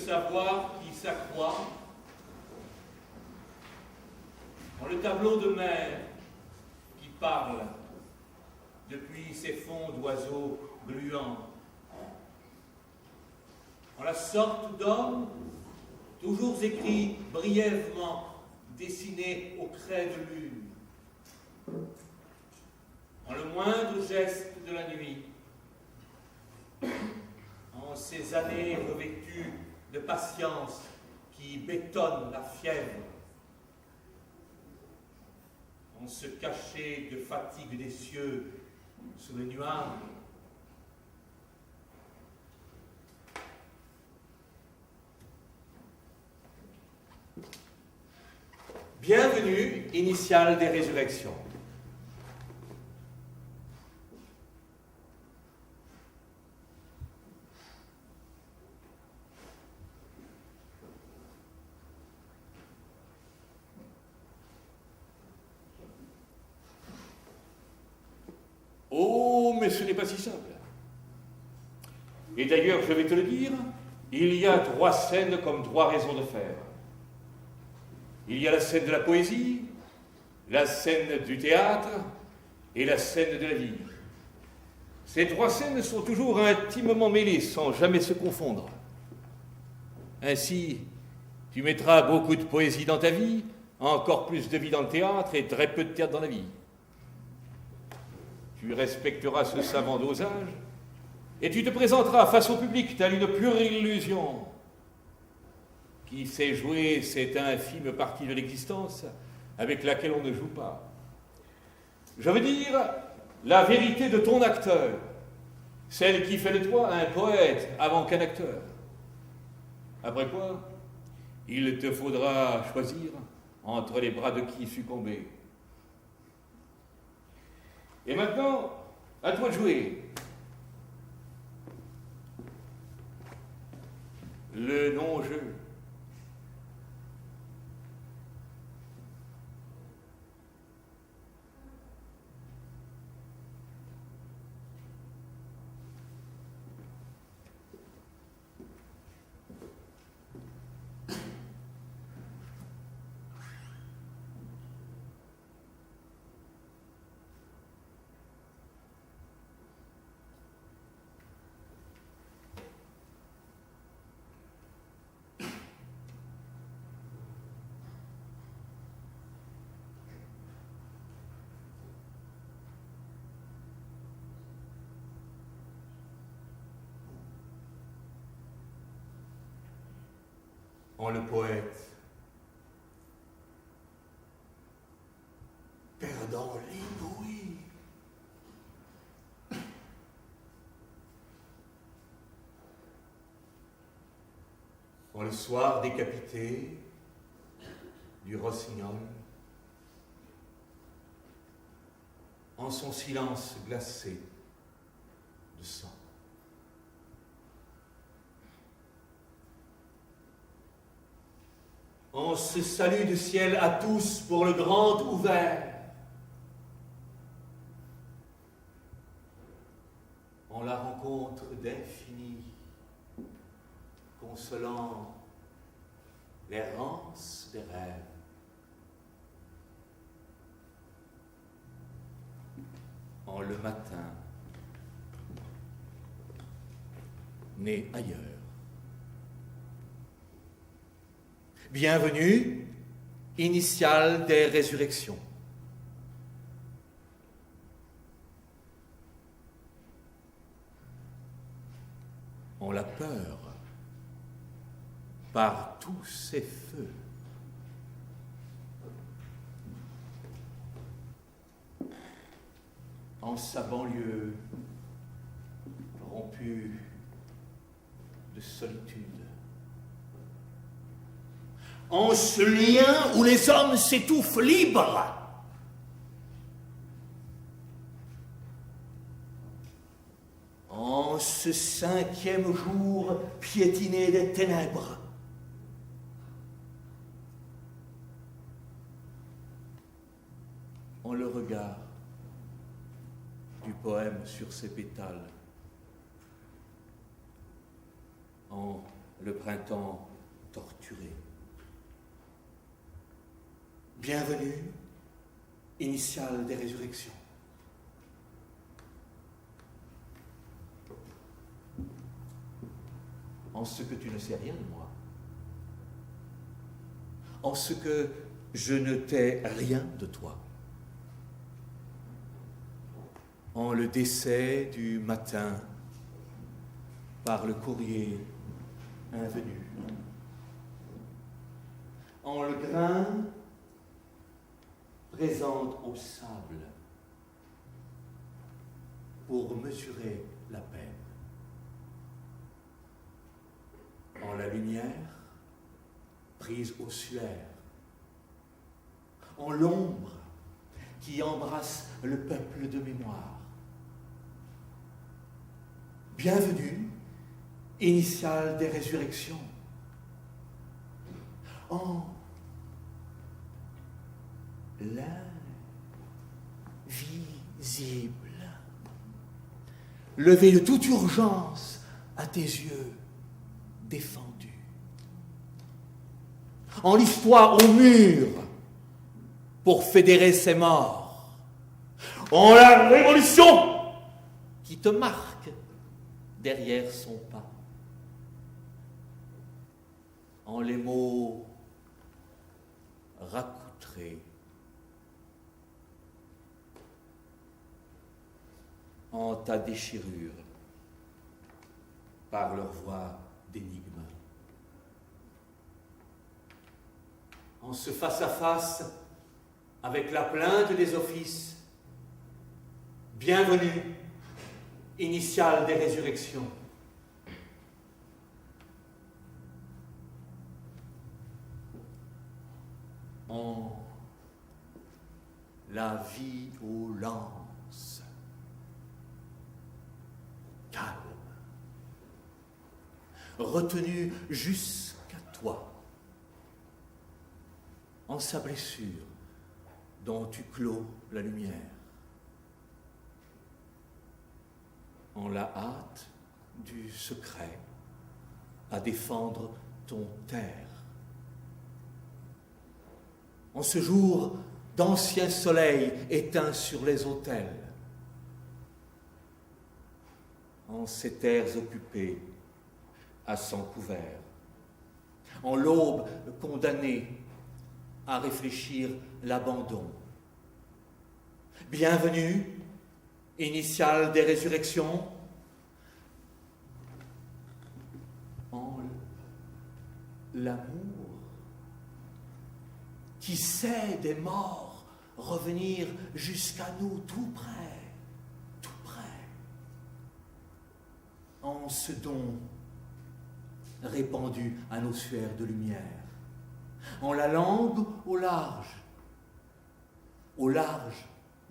savoir qui s'accroît, dans le tableau de mer qui parle depuis ses fonds d'oiseaux gluants, en la sorte d'homme toujours écrit brièvement, dessiné au craie de lune, en le moindre geste de la nuit, en ces années revêtues de patience qui bétonnent la fièvre, en ce cachet de fatigue des cieux sous les nuages. Bienvenue, initiale des résurrections. Oh, mais ce n'est pas si simple. Et d'ailleurs, je vais te le dire, il y a 3 scènes comme 3 raisons de faire. Il y a la scène de la poésie, la scène du théâtre et la scène de la vie. Ces 3 scènes sont toujours intimement mêlées, sans jamais se confondre. Ainsi, tu mettras beaucoup de poésie dans ta vie, encore plus de vie dans le théâtre et très peu de théâtre dans la vie. Tu respecteras ce savant dosage et tu te présenteras face au public tel une pure illusion qui sait jouer cette infime partie de l'existence avec laquelle on ne joue pas. Je veux dire, la vérité de ton acteur, celle qui fait de toi un poète avant qu'un acteur. Après quoi, il te faudra choisir entre les bras de qui succomber. Et maintenant, à toi de jouer. Le non-jeu. En le poète, perdant l'éblouis. En le soir décapité du rossignol, en son silence glacé de sang. En ce salut du ciel à tous pour le grand ouvert, en la rencontre d'infini, consolant l'errance des rêves. En le matin, né ailleurs. Bienvenue, initiale des résurrections. On la peur par tous ces feux. En sa banlieue rompue de solitude. En ce lien où les hommes s'étouffent libres. En ce 5e jour piétiné des ténèbres. En le regard du poème sur ses pétales. En le printemps torturé. Bienvenue, initiale des résurrections. En ce que tu ne sais rien de moi, en ce que je ne t'ai rien de toi, en le décès du matin par le courrier invenu, en le grain présente au sable pour mesurer la peine, en la lumière prise au suaire, en l'ombre qui embrasse le peuple de mémoire. Bienvenue, initiale des résurrections, en l'invisible, levé de toute urgence à tes yeux défendus, en l'histoire au mur pour fédérer ses morts, en la révolution qui te marque derrière son pas, en les mots racoutrés, en ta déchirure par leur voix d'énigme, en ce face-à-face avec la plainte des offices. Bienvenue, initiale des résurrections. En la violence, calme, retenue jusqu'à toi, en sa blessure dont tu clos la lumière, en la hâte du secret à défendre ton terre, en ce jour d'ancien soleil éteint sur les autels, en ces terres occupées à sang couvert, en l'aube condamnée à réfléchir l'abandon. Bienvenue, initiale des résurrections, en l'amour qui sait des morts revenir jusqu'à nous tout près, en ce don répandu à nos sphères de lumière, en la langue au large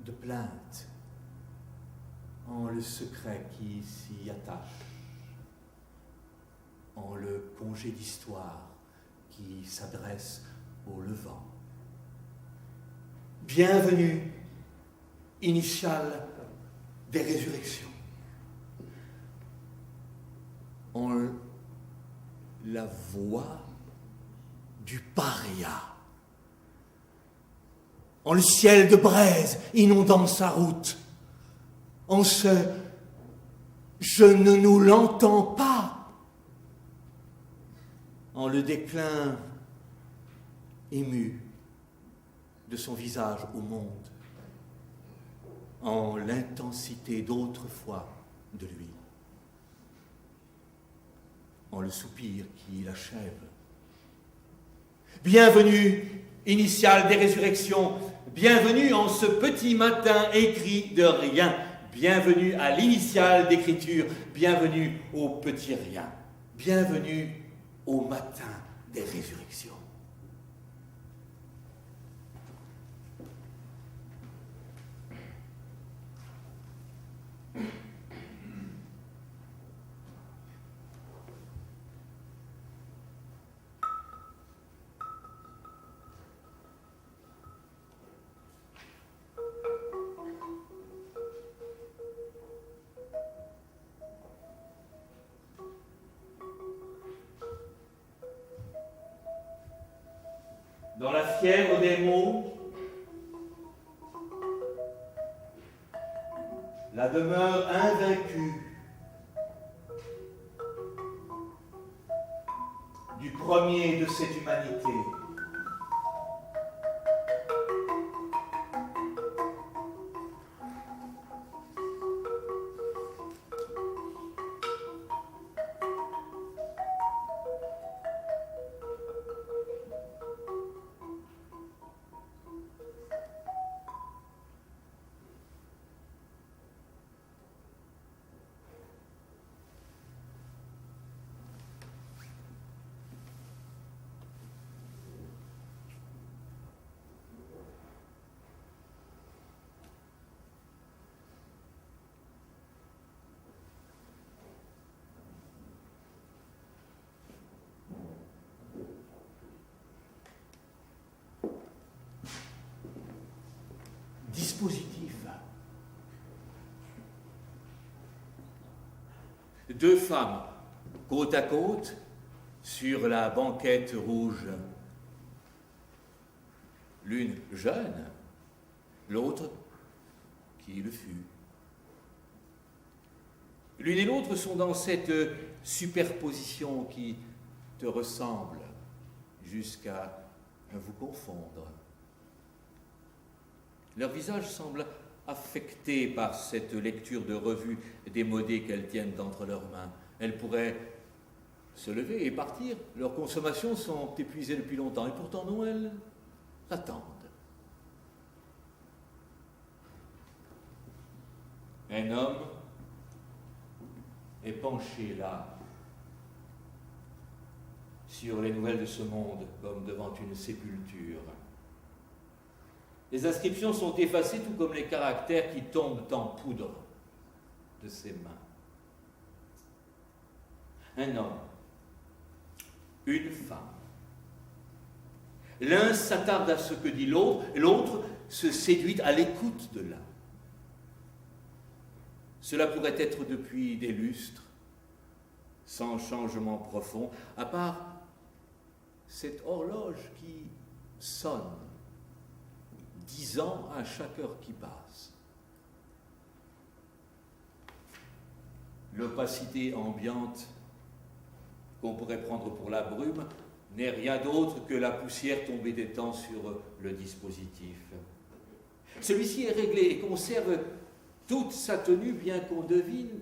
de plainte, en le secret qui s'y attache, en le congé d'histoire qui s'adresse au levant. Bienvenue, initiale des résurrections, en la voix du paria, en le ciel de braise inondant sa route, en ce « je ne nous l'entends pas », en le déclin ému de son visage au monde, en l'intensité d'autrefois de lui, en le soupir qui l'achève. Bienvenue, initiale des résurrections, bienvenue en ce petit matin écrit de rien, bienvenue à l'initiale d'écriture, bienvenue au petit rien, bienvenue au matin des résurrections. matière des mots, la demeure invaincue du premier de cette humanité. Dispositif. Deux femmes, côte à côte, sur la banquette rouge. L'une jeune, l'autre qui le fut. L'une et l'autre sont dans cette superposition qui te ressemble jusqu'à vous confondre. Leur visage semble affecté par cette lecture de revue démodée qu'elles tiennent entre leurs mains. Elles pourraient se lever et partir. Leurs consommations sont épuisées depuis longtemps, et pourtant non, elles attendent. Un homme est penché là, sur les nouvelles de ce monde, comme devant une sépulture. Les inscriptions sont effacées, tout comme les caractères qui tombent en poudre de ses mains. Un homme, une femme. L'un s'attarde à ce que dit l'autre, et l'autre se séduit à l'écoute de l'un. Cela pourrait être depuis des lustres, sans changement profond, à part cette horloge qui sonne, 10 ans à chaque heure qui passe. L'opacité ambiante qu'on pourrait prendre pour la brume n'est rien d'autre que la poussière tombée des temps sur le dispositif. Celui-ci est réglé et conserve toute sa tenue, bien qu'on devine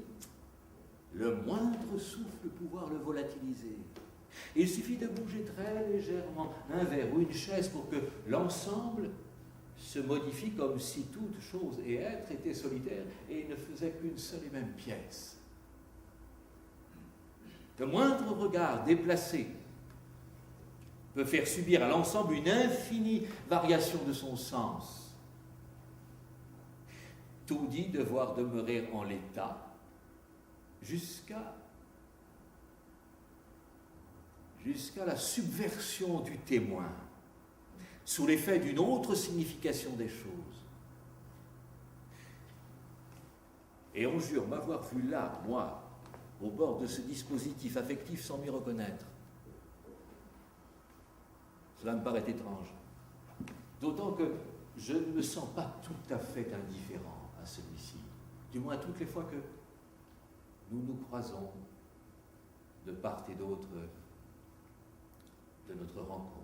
le moindre souffle pouvoir le volatiliser. Il suffit de bouger très légèrement un verre ou une chaise pour que l'ensemble se modifie comme si toute chose et être était solitaire et ne faisait qu'une seule et même pièce. Le moindre regard déplacé peut faire subir à l'ensemble une infinie variation de son sens. Tout dit devoir demeurer en l'état jusqu'à la subversion du témoin, sous l'effet d'une autre signification des choses. Et on jure m'avoir vu là, moi, au bord de ce dispositif affectif sans m'y reconnaître. Cela me paraît étrange. D'autant que je ne me sens pas tout à fait indifférent à celui-ci. Du moins toutes les fois que nous nous croisons de part et d'autre de notre rencontre.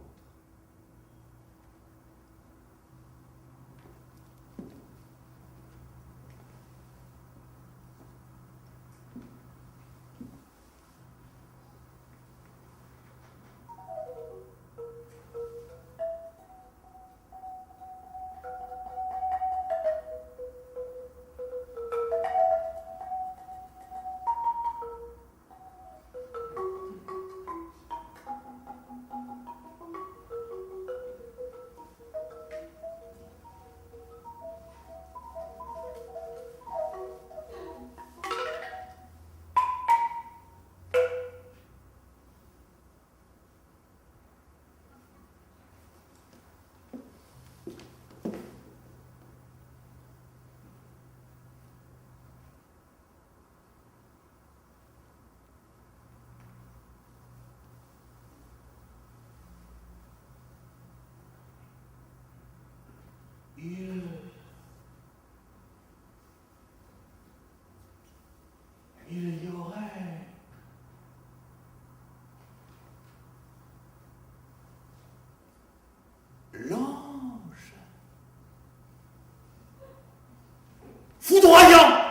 foudroyant,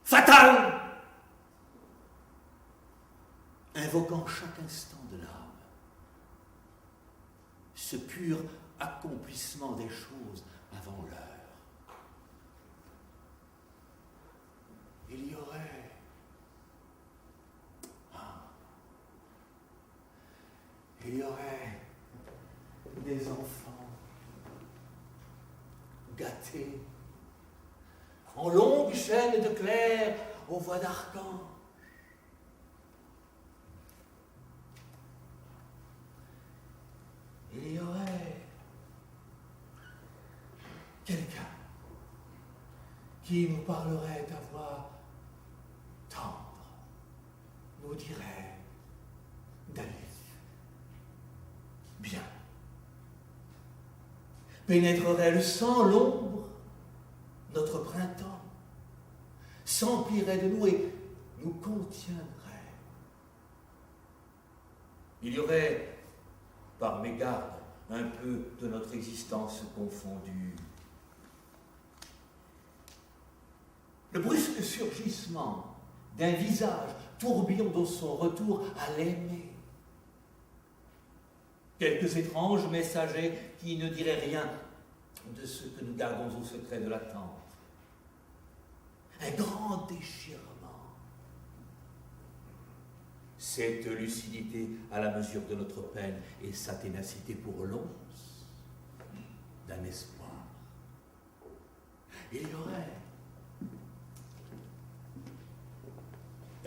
fatal, invoquant chaque instant de l'âme ce pur accomplissement des choses avant l'heure. Il y aurait des enfants gâtés en longues chaînes de clair aux voix d'archange. Il y aurait quelqu'un qui nous parlerait à voix tendre, nous dirait d'aller bien, pénétrerait sans l'ombre notre printemps, s'emplirait de nous et nous contiendrait. Il y aurait par mégarde, un peu de notre existence confondue. Le brusque surgissement d'un visage tourbillon dans son retour à l'aimer. Quelques étranges messagers qui ne diraient rien de ce que nous gardons au secret de l'attente. Un grand déchirement. Cette lucidité à la mesure de notre peine et sa ténacité pour l'once d'un espoir. Il y aurait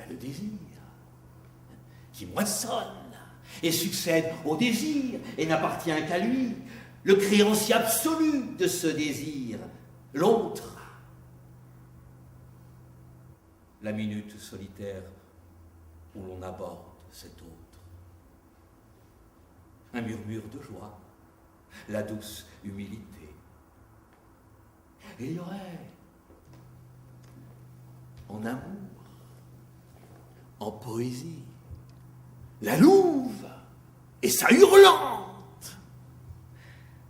le désir qui moissonne et succède au désir et n'appartient qu'à lui, le créancier absolu de ce désir, l'autre. La minute solitaire où l'on aborde cet autre. Un murmure de joie, la douce humilité. Il y aurait en amour, en poésie, la louve et sa hurlante,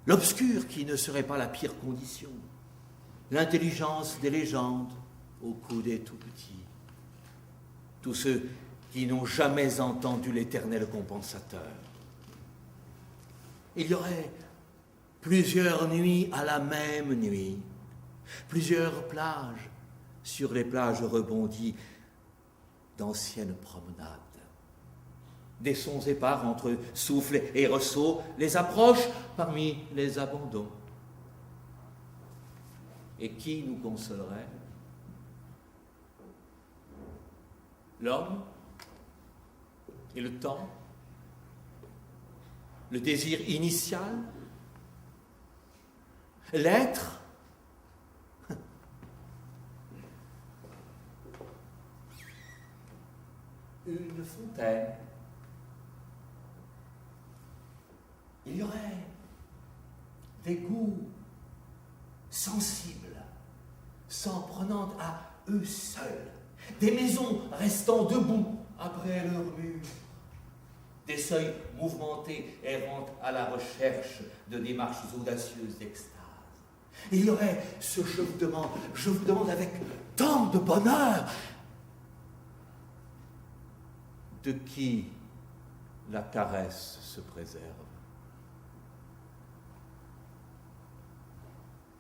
l'obscur qui ne serait pas la pire condition, l'intelligence des légendes au cou des tout-petits, tous ceux qui n'ont jamais entendu l'éternel compensateur. Il y aurait plusieurs nuits à la même nuit, plusieurs plages sur les plages rebondies d'anciennes promenades. Des sons épars entre souffles et ressauts, les approches parmi les abandons. Et qui nous consolerait? L'homme et le temps, le désir initial, l'être, une fontaine. Il y aurait des goûts sensibles, s'en prenant à eux seuls, des maisons restant debout après leur mur, des seuils mouvementés errant à la recherche de démarches audacieuses d'extase. Il y aurait ce je vous demande avec tant de bonheur, de qui la caresse se préserve,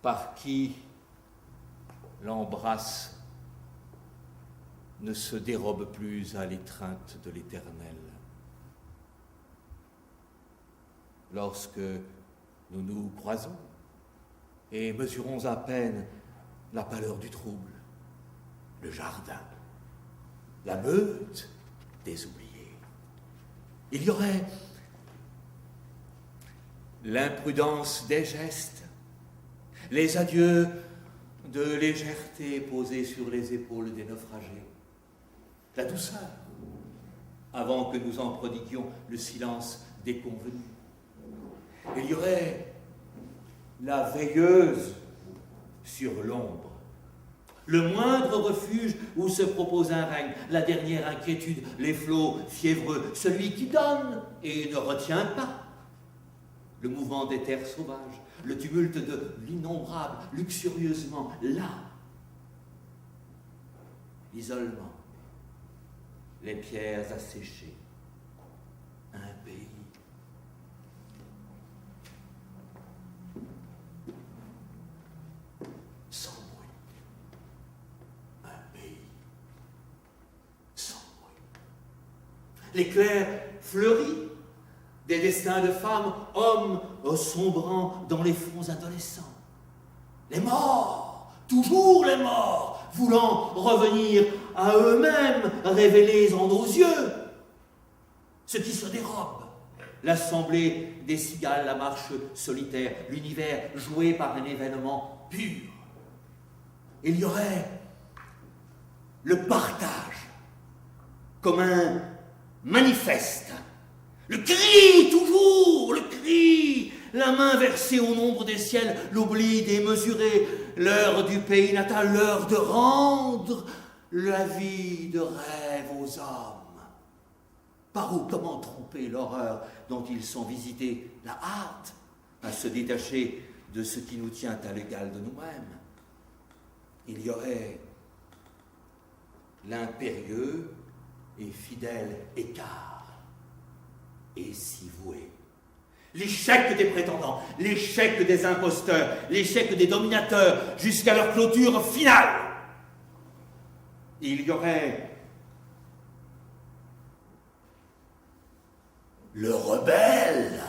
par qui l'embrasse ne se dérobe plus à l'étreinte de l'Éternel. Lorsque nous nous croisons et mesurons à peine la pâleur du trouble, le jardin, la meute des oubliés, il y aurait l'imprudence des gestes, les adieux de légèreté posés sur les épaules des naufragés, la douceur, avant que nous en prodiguions le silence déconvenu. Il y aurait la veilleuse sur l'ombre, le moindre refuge où se propose un règne, la dernière inquiétude, les flots fiévreux, celui qui donne et ne retient pas, le mouvement des terres sauvages, le tumulte de l'innombrable, luxurieusement là, l'isolement, les pierres asséchées, un pays. Sans bruit. Un pays. Sans bruit. L'éclair fleurit, des destins de femmes, hommes sombrant dans les fronts adolescents. Les morts, toujours les morts, voulant revenir à eux-mêmes, révélés en nos yeux. Ce qui se dérobe, l'assemblée des cigales, la marche solitaire, l'univers joué par un événement pur. Il y aurait le partage comme un manifeste. Le cri, toujours, le cri, la main versée au nombre des ciels, l'oubli démesuré, l'heure du pays natal, l'heure de rendre la vie de rêve aux hommes. Par où, comment tromper l'horreur dont ils sont visités, la hâte à se détacher de ce qui nous tient à l'égal de nous-mêmes. Il y aurait l'impérieux et fidèle écart. Et si voué. L'échec des prétendants, l'échec des imposteurs, l'échec des dominateurs, jusqu'à leur clôture finale. Il y aurait le rebelle,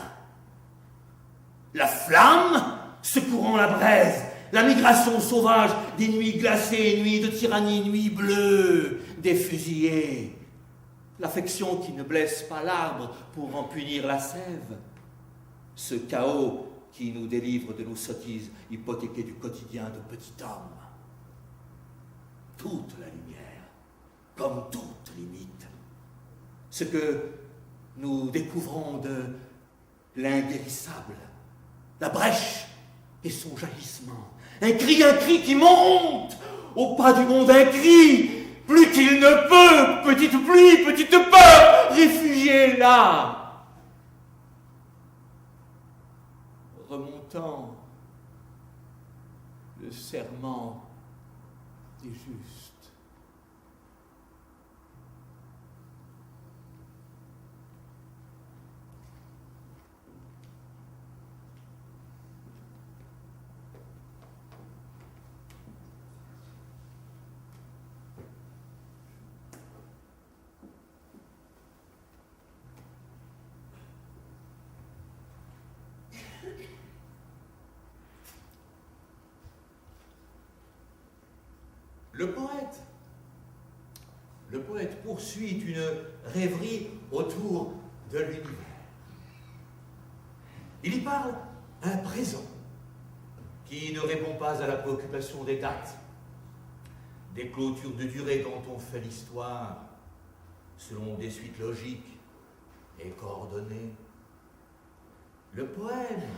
la flamme secourant la braise, la migration sauvage des nuits glacées, nuits de tyrannie, nuits bleues, des fusillés. L'affection qui ne blesse pas l'arbre pour en punir la sève. Ce chaos qui nous délivre de nos sottises hypothéquées du quotidien de petit homme. Toute la lumière, comme toute limite. Ce que nous découvrons de l'inguérissable. La brèche et son jaillissement. Un cri qui monte au pas du monde, un cri. Plus qu'il ne peut, petite pluie, petite peur, réfugié là. Remontant le serment des justes. Le poète poursuit une rêverie autour de l'univers. Il y parle un présent qui ne répond pas à la préoccupation des dates, des clôtures de durée quand on fait l'histoire selon des suites logiques et coordonnées. Le poème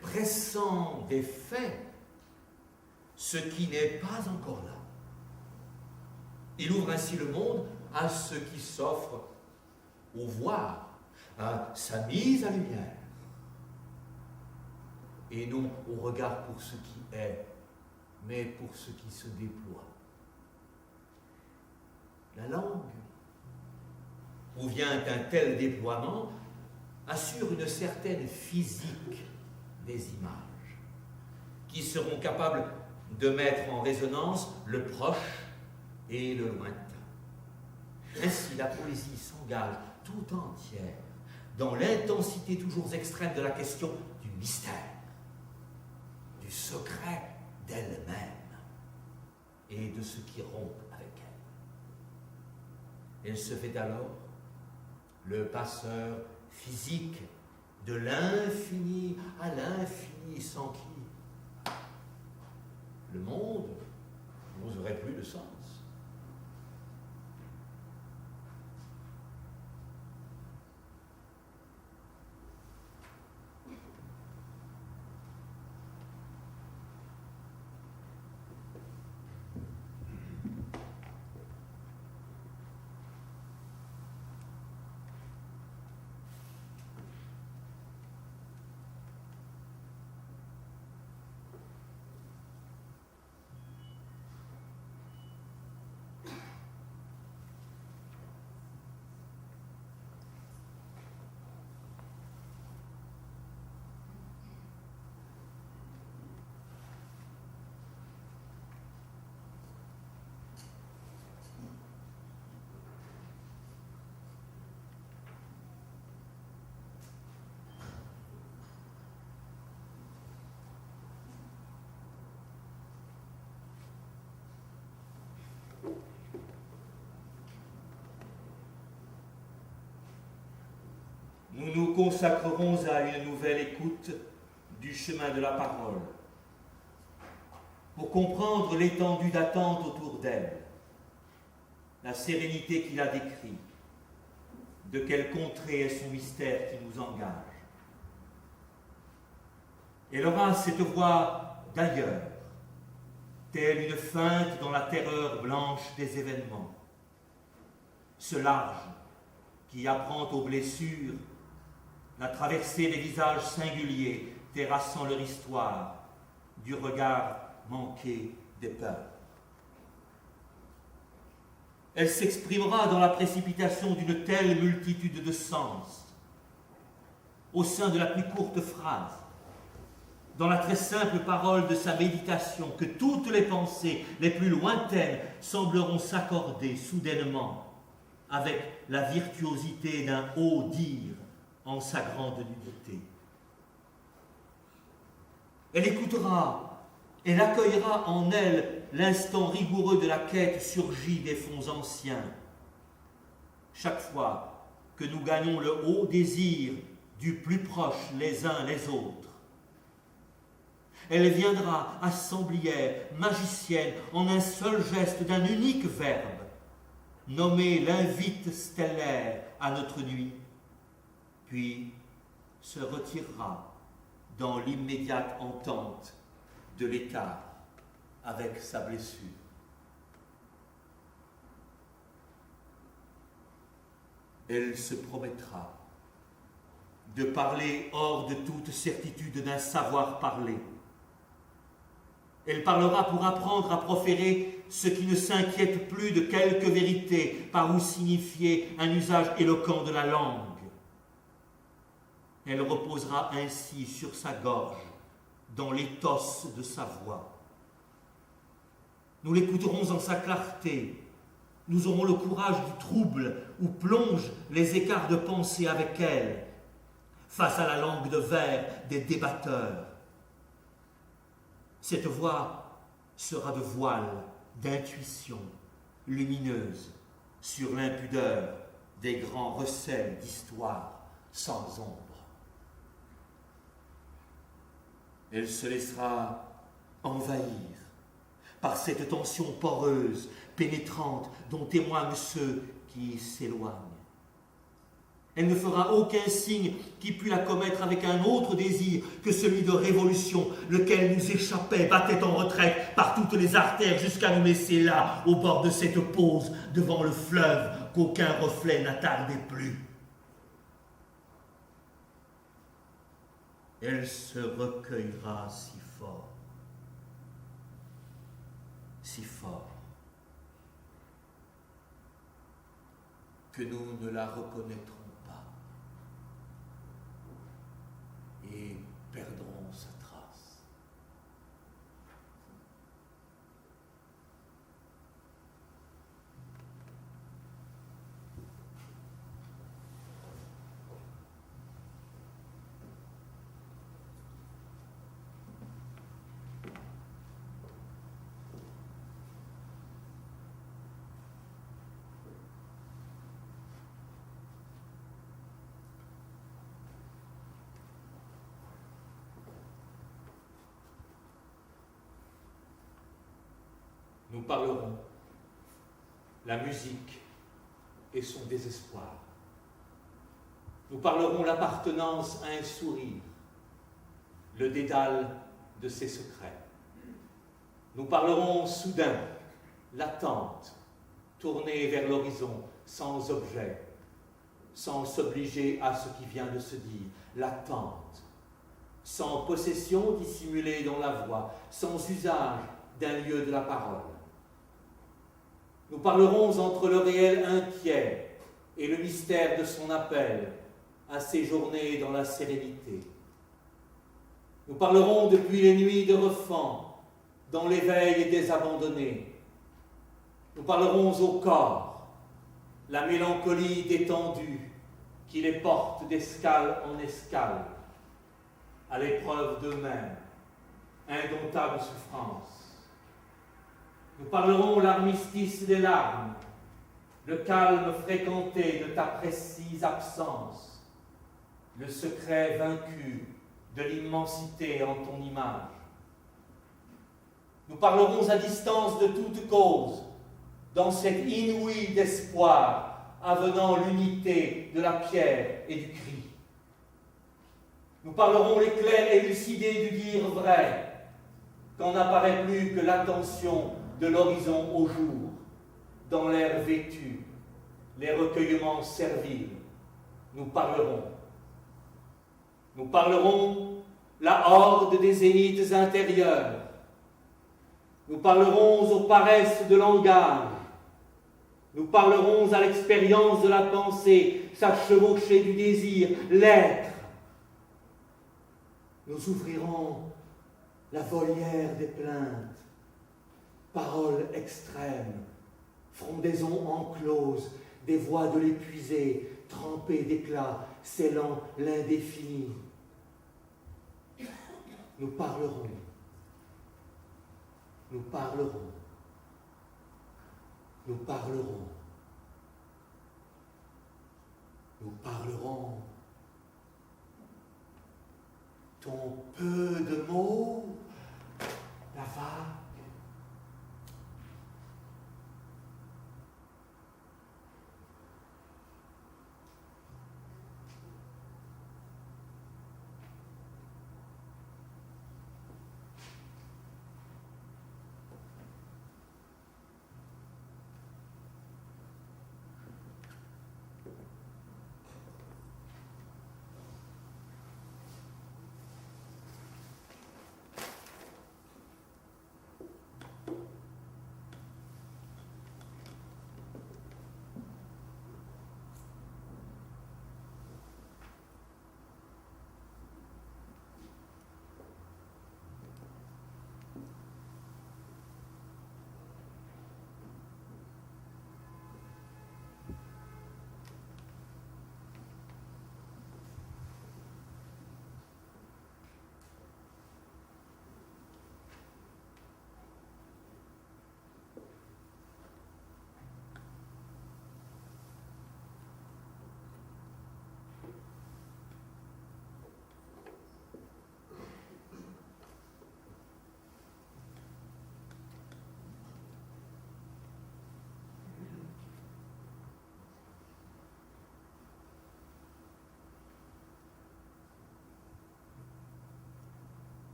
pressent des faits ce qui n'est pas encore là. Il ouvre ainsi le monde à ce qui s'offre au voir, à sa mise à lumière, et non au regard pour ce qui est, mais pour ce qui se déploie. La langue, où vient un tel déploiement, assure une certaine physique des images, qui seront capables de mettre en résonance le proche et le lointain. Ainsi, la poésie s'engage tout entière dans l'intensité toujours extrême de la question du mystère, du secret d'elle-même et de ce qui rompt avec elle. Elle se fait alors le passeur physique de l'infini à l'infini, sans qui le monde n'oserait plus de sens. nous consacrerons à une nouvelle écoute du chemin de la parole, pour comprendre l'étendue d'attente autour d'elle, la sérénité qu'il a décrite, de quelle contrée est son mystère qui nous engage. Elle aura cette voix d'ailleurs, telle une feinte dans la terreur blanche des événements. Ce large qui apprend aux blessures la traversée des visages singuliers terrassant leur histoire, du regard manqué des peurs. Elle s'exprimera dans la précipitation d'une telle multitude de sens, au sein de la plus courte phrase, dans la très simple parole de sa méditation, que toutes les pensées les plus lointaines sembleront s'accorder soudainement avec la virtuosité d'un haut dire en sa grande nudité. Elle écoutera, elle accueillera en elle l'instant rigoureux de la quête surgie des fonds anciens. Chaque fois que nous gagnons le haut désir du plus proche les uns les autres, elle viendra assemblière, magicienne, en un seul geste d'un unique verbe, nommer l'invite stellaire à notre nuit, puis se retirera dans l'immédiate entente de l'écart avec sa blessure. Elle se promettra de parler hors de toute certitude d'un savoir parler. Elle parlera pour apprendre à proférer ce qui ne s'inquiète plus de quelque vérité par où signifier un usage éloquent de la langue. Elle reposera ainsi sur sa gorge, dans l'éthos de sa voix. Nous l'écouterons en sa clarté. Nous aurons le courage du trouble où plongent les écarts de pensée avec elle, face à la langue de verre des débatteurs. Cette voix sera de voile, d'intuition, lumineuse, sur l'impudeur des grands recels d'histoire sans ombre. Elle se laissera envahir par cette tension poreuse, pénétrante, dont témoignent ceux qui s'éloignent. Elle ne fera aucun signe qui pût la commettre avec un autre désir que celui de révolution, lequel nous échappait, battait en retraite par toutes les artères jusqu'à nous laisser là, au bord de cette pause, devant le fleuve qu'aucun reflet n'attardait plus. Elle se recueillera si fort, que nous ne la reconnaîtrons pas et perdrons sa trace. Nous parlerons la musique et son désespoir. Nous parlerons l'appartenance à un sourire, le dédale de ses secrets. Nous parlerons soudain l'attente, tournée vers l'horizon, sans objet, sans s'obliger à ce qui vient de se dire, l'attente, sans possession dissimulée dans la voix, sans usage d'un lieu de la parole. Nous parlerons entre le réel inquiet et le mystère de son appel à séjourner dans la sérénité. Nous parlerons depuis les nuits de Refend, dans l'éveil des abandonnés. Nous parlerons au corps, la mélancolie détendue qui les porte d'escale en escale, à l'épreuve d'eux-mêmes, indomptable souffrance. Nous parlerons l'armistice des larmes, le calme fréquenté de ta précise absence, le secret vaincu de l'immensité en ton image. Nous parlerons à distance de toute cause, dans cet inouï d'espoir, avenant l'unité de la pierre et du cri. Nous parlerons l'éclair élucidé du dire vrai, quand n'apparaît plus que l'attention de l'horizon au jour, dans l'air vêtu, les recueillements serviles. Nous parlerons. Nous parlerons la horde des zéniths intérieurs. Nous parlerons aux paresses de langage. Nous parlerons à l'expérience de la pensée, sa chevauchée du désir, l'être. Nous ouvrirons la volière des plaintes, paroles extrêmes, frondaisons encloses, des voix de l'épuisé, trempées d'éclat, scellant l'indéfini. Nous parlerons. Nous parlerons. Nous parlerons. Nous parlerons. Ton peu de mots, la vague.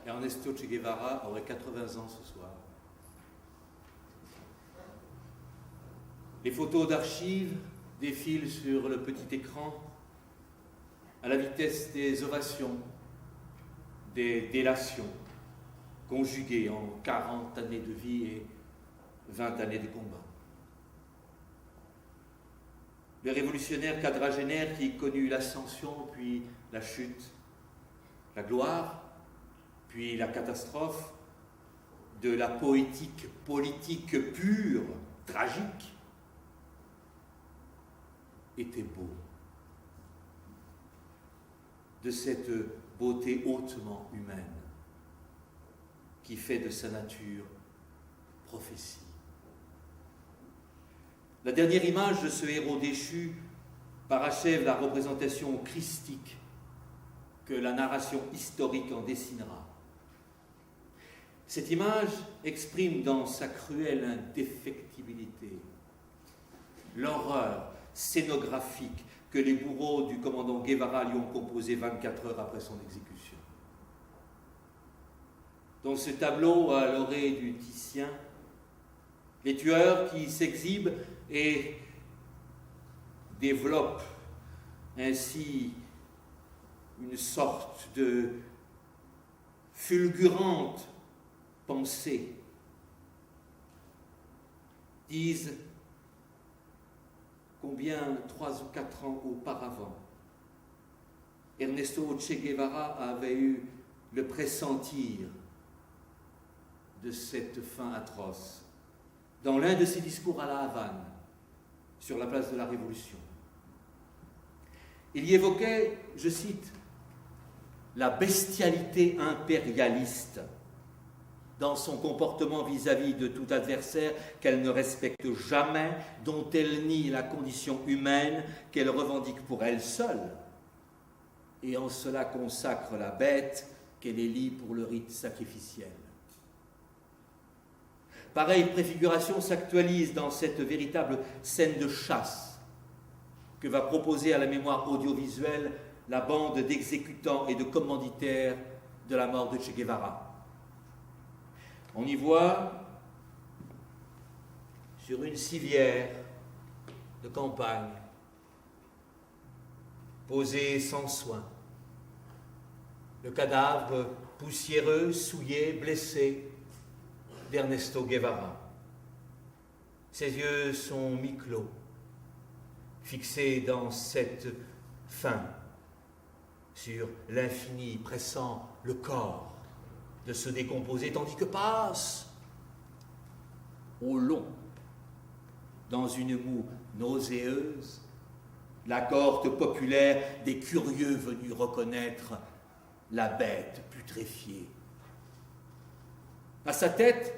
Ernesto Che Guevara aurait 80 ans ce soir. Les photos d'archives défilent sur le petit écran à la vitesse des ovations, des délations, conjuguées en 40 années de vie et 20 années de combat. Le révolutionnaire quadragénaire qui connut l'ascension, puis la chute, la gloire, puis la catastrophe, de la poétique politique pure, tragique, était beau. De cette beauté hautement humaine qui fait de sa nature prophétie. La dernière image de ce héros déchu parachève la représentation christique que la narration historique en dessinera. Cette image exprime dans sa cruelle indéfectibilité l'horreur scénographique que les bourreaux du commandant Guevara lui ont composée 24 heures après son exécution. Dans ce tableau à l'orée du Titien, les tueurs qui s'exhibent et développent ainsi une sorte de fulgurante pensée, disent combien 3 ou 4 ans auparavant, Ernesto Che Guevara avait eu le pressentir de cette fin atroce dans l'un de ses discours à la Havane, sur la place de la Révolution. Il y évoquait, je cite, la bestialité impérialiste dans son comportement vis-à-vis de tout adversaire qu'elle ne respecte jamais, dont elle nie la condition humaine qu'elle revendique pour elle seule, et en cela consacre la bête qu'elle élit pour le rite sacrificiel. Pareille préfiguration s'actualise dans cette véritable scène de chasse que va proposer à la mémoire audiovisuelle la bande d'exécutants et de commanditaires de la mort de Che Guevara. On y voit, sur une civière de campagne, posé sans soin, le cadavre poussiéreux, souillé, blessé d'Ernesto Guevara. Ses yeux sont mi-clos, fixés dans cette fin sur l'infini, pressant le corps de se décomposer, tandis que passe au long, dans une moue nauséeuse, la cohorte populaire des curieux venus reconnaître la bête putréfiée. À sa tête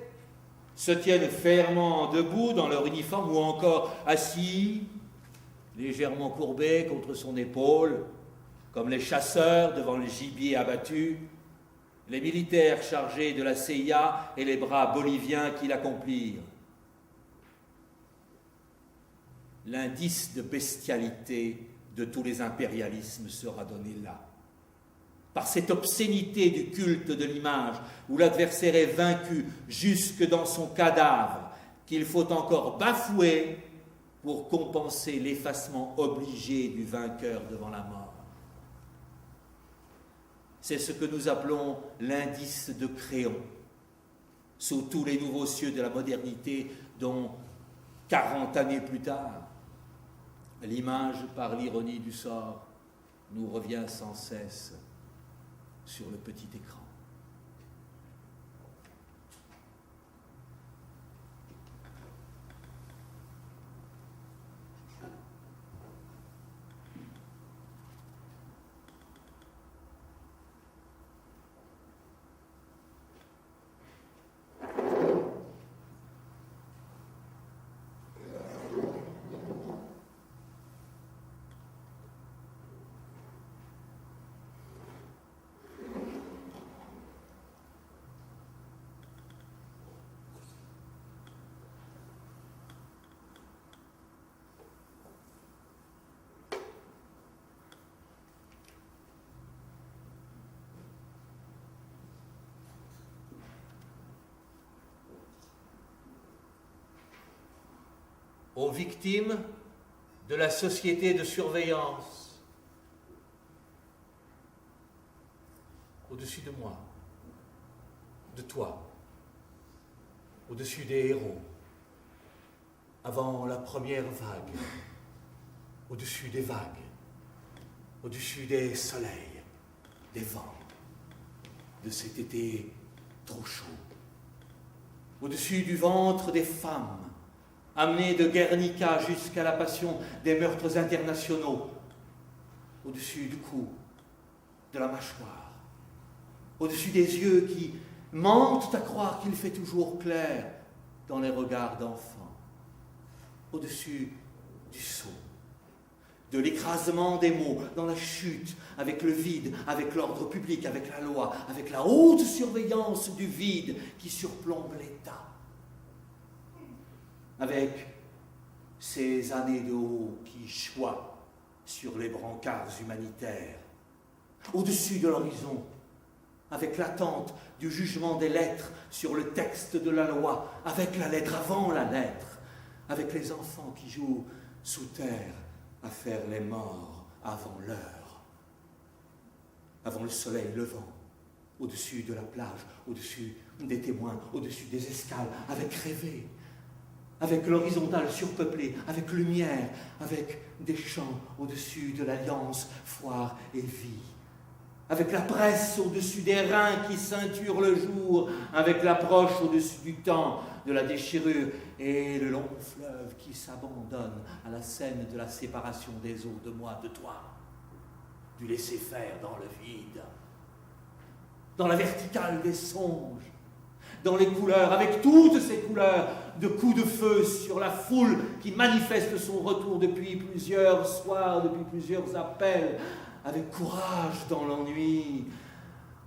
se tiennent fermement debout dans leur uniforme ou encore assis, légèrement courbés contre son épaule, comme les chasseurs devant le gibier abattu, les militaires chargés de la CIA et les bras boliviens qui l'accomplirent. L'indice de bestialité de tous les impérialismes sera donné là. Par cette obscénité du culte de l'image, où l'adversaire est vaincu jusque dans son cadavre, qu'il faut encore bafouer pour compenser l'effacement obligé du vainqueur devant la mort. C'est ce que nous appelons l'indice de Créon, sous tous les nouveaux cieux de la modernité, dont 40 années plus tard, l'image, par l'ironie du sort, nous revient sans cesse sur le petit écran. Aux victimes de la société de surveillance, au-dessus de moi, de toi, au-dessus des héros, avant la première vague, au-dessus des vagues, au-dessus des soleils, des vents, de cet été trop chaud, au-dessus du ventre des femmes, amené de Guernica jusqu'à la passion des meurtres internationaux, au-dessus du cou, de la mâchoire, au-dessus des yeux qui mentent à croire qu'il fait toujours clair dans les regards d'enfants, au-dessus du saut, de l'écrasement des mots, dans la chute, avec le vide, avec l'ordre public, avec la loi, avec la haute surveillance du vide qui surplombe l'État, avec ces années de haut qui choient sur les brancards humanitaires, au-dessus de l'horizon, avec l'attente du jugement des lettres sur le texte de la loi, avec la lettre avant la lettre, avec les enfants qui jouent sous terre à faire les morts avant l'heure, avant le soleil levant, au-dessus de la plage, au-dessus des témoins, au-dessus des escales, avec rêver, avec l'horizontale surpeuplée, avec lumière, avec des champs au-dessus de l'alliance, foire et vie, avec la presse au-dessus des reins qui ceinturent le jour, avec l'approche au-dessus du temps de la déchirure, et le long fleuve qui s'abandonne à la scène de la séparation des eaux de moi, de toi, du laisser-faire dans le vide, dans la verticale des songes, dans les couleurs, avec toutes ces couleurs de coups de feu sur la foule qui manifeste son retour depuis plusieurs soirs, depuis plusieurs appels, avec courage dans l'ennui,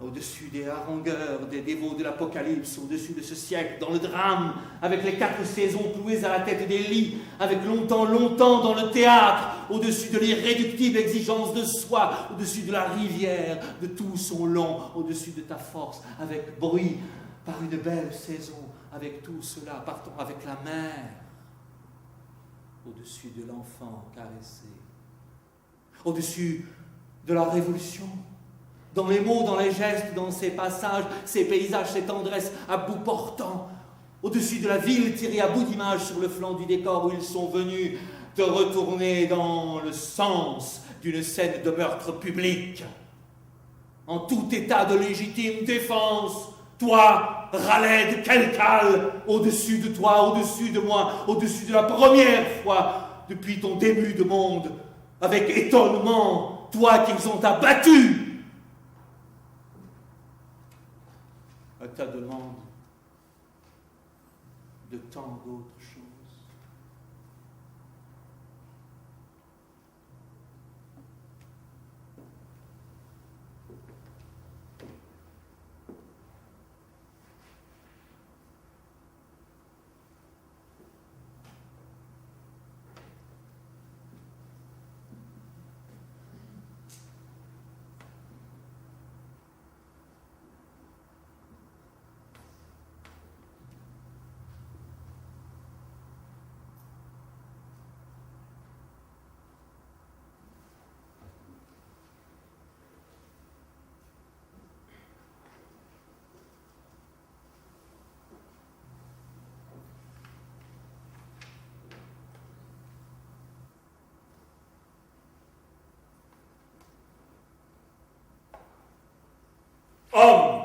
au-dessus des harangueurs, des dévots de l'Apocalypse, au-dessus de ce siècle, dans le drame, avec les 4 saisons clouées à la tête des lits, avec longtemps, longtemps dans le théâtre, au-dessus de l'irréductible exigence de soi, au-dessus de la rivière, de tout son long, au-dessus de ta force, avec bruit, par une belle saison, avec tout cela, partant avec la mer, au-dessus de l'enfant caressé, au-dessus de la révolution, dans les mots, dans les gestes, dans ces passages, ces paysages, ces tendresses à bout portant, au-dessus de la ville tirée à bout d'image sur le flanc du décor où ils sont venus te retourner dans le sens d'une scène de meurtre public, en tout état de légitime défense, toi, Raleigh de Kelkal, au-dessus de toi, au-dessus de moi, au-dessus de la première fois depuis ton début de monde, avec étonnement, toi qu'ils ont abattu. À ta demande de tant d'autres choses. Homme,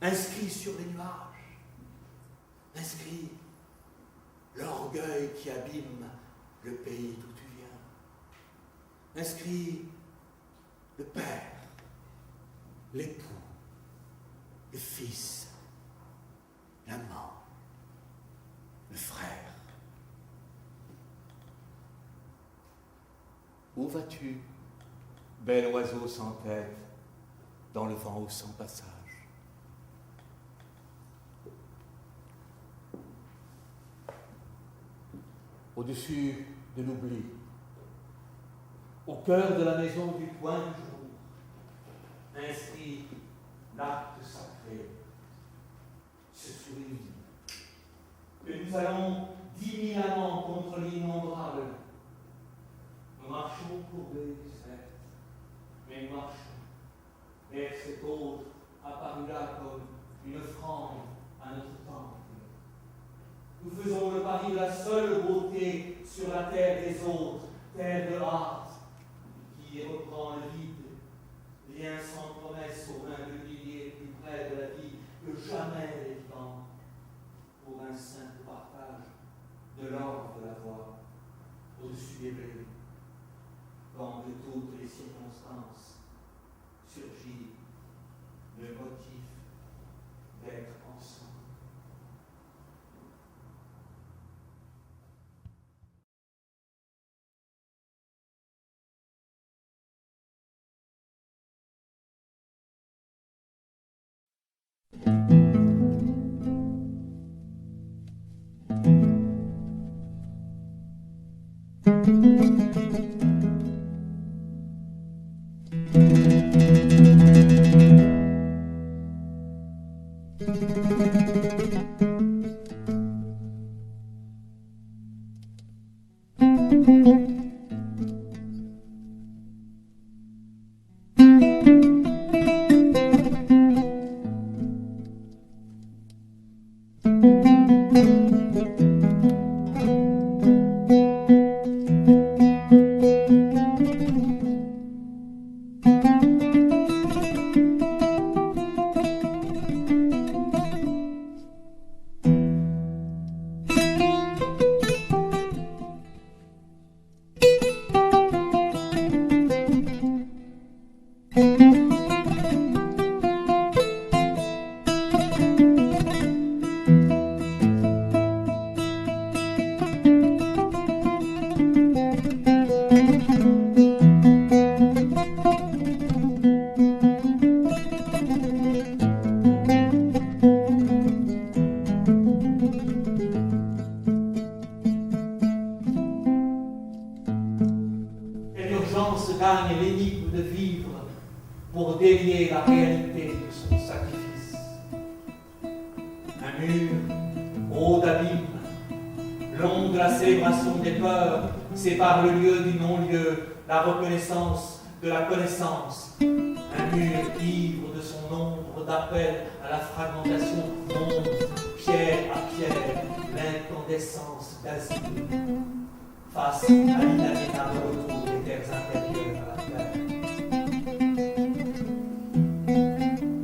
inscrit sur les nuages, inscrit l'orgueil qui abîme le pays d'où tu viens, inscrit le père, l'époux, le fils, l'amant, le frère. Où vas-tu, bel oiseau sans tête, dans le vent au sans passage? Au-dessus de l'oubli, au cœur de la maison du point du jour, inscrit l'acte sacré, ce sourire, que nous allons diminuamment contre l'innombrable. Nous marchons courbés, certes, mais nous marchons vers cet autre apparu là comme une offrande à notre temple. Nous faisons le pari de la seule beauté sur la terre des autres, terre de hâte, qui reprend le vide, lien sans promesse aux mains de milliers plus près de la vie que jamais les vivants, pour un simple partage de l'ordre de la voix, au-dessus des blés, quand de toutes les circonstances surgit le motif d'être ensemble. pour délier la réalité de son sacrifice. Un mur haut d'abîme, long de la célébration des peurs, sépare le lieu du non-lieu, la reconnaissance de la connaissance. Un mur ivre de son ombre d'appel à la fragmentation monte, pierre à pierre, l'incandescence d'asile, face à l'inaménable retour des terres intérieures à la terre.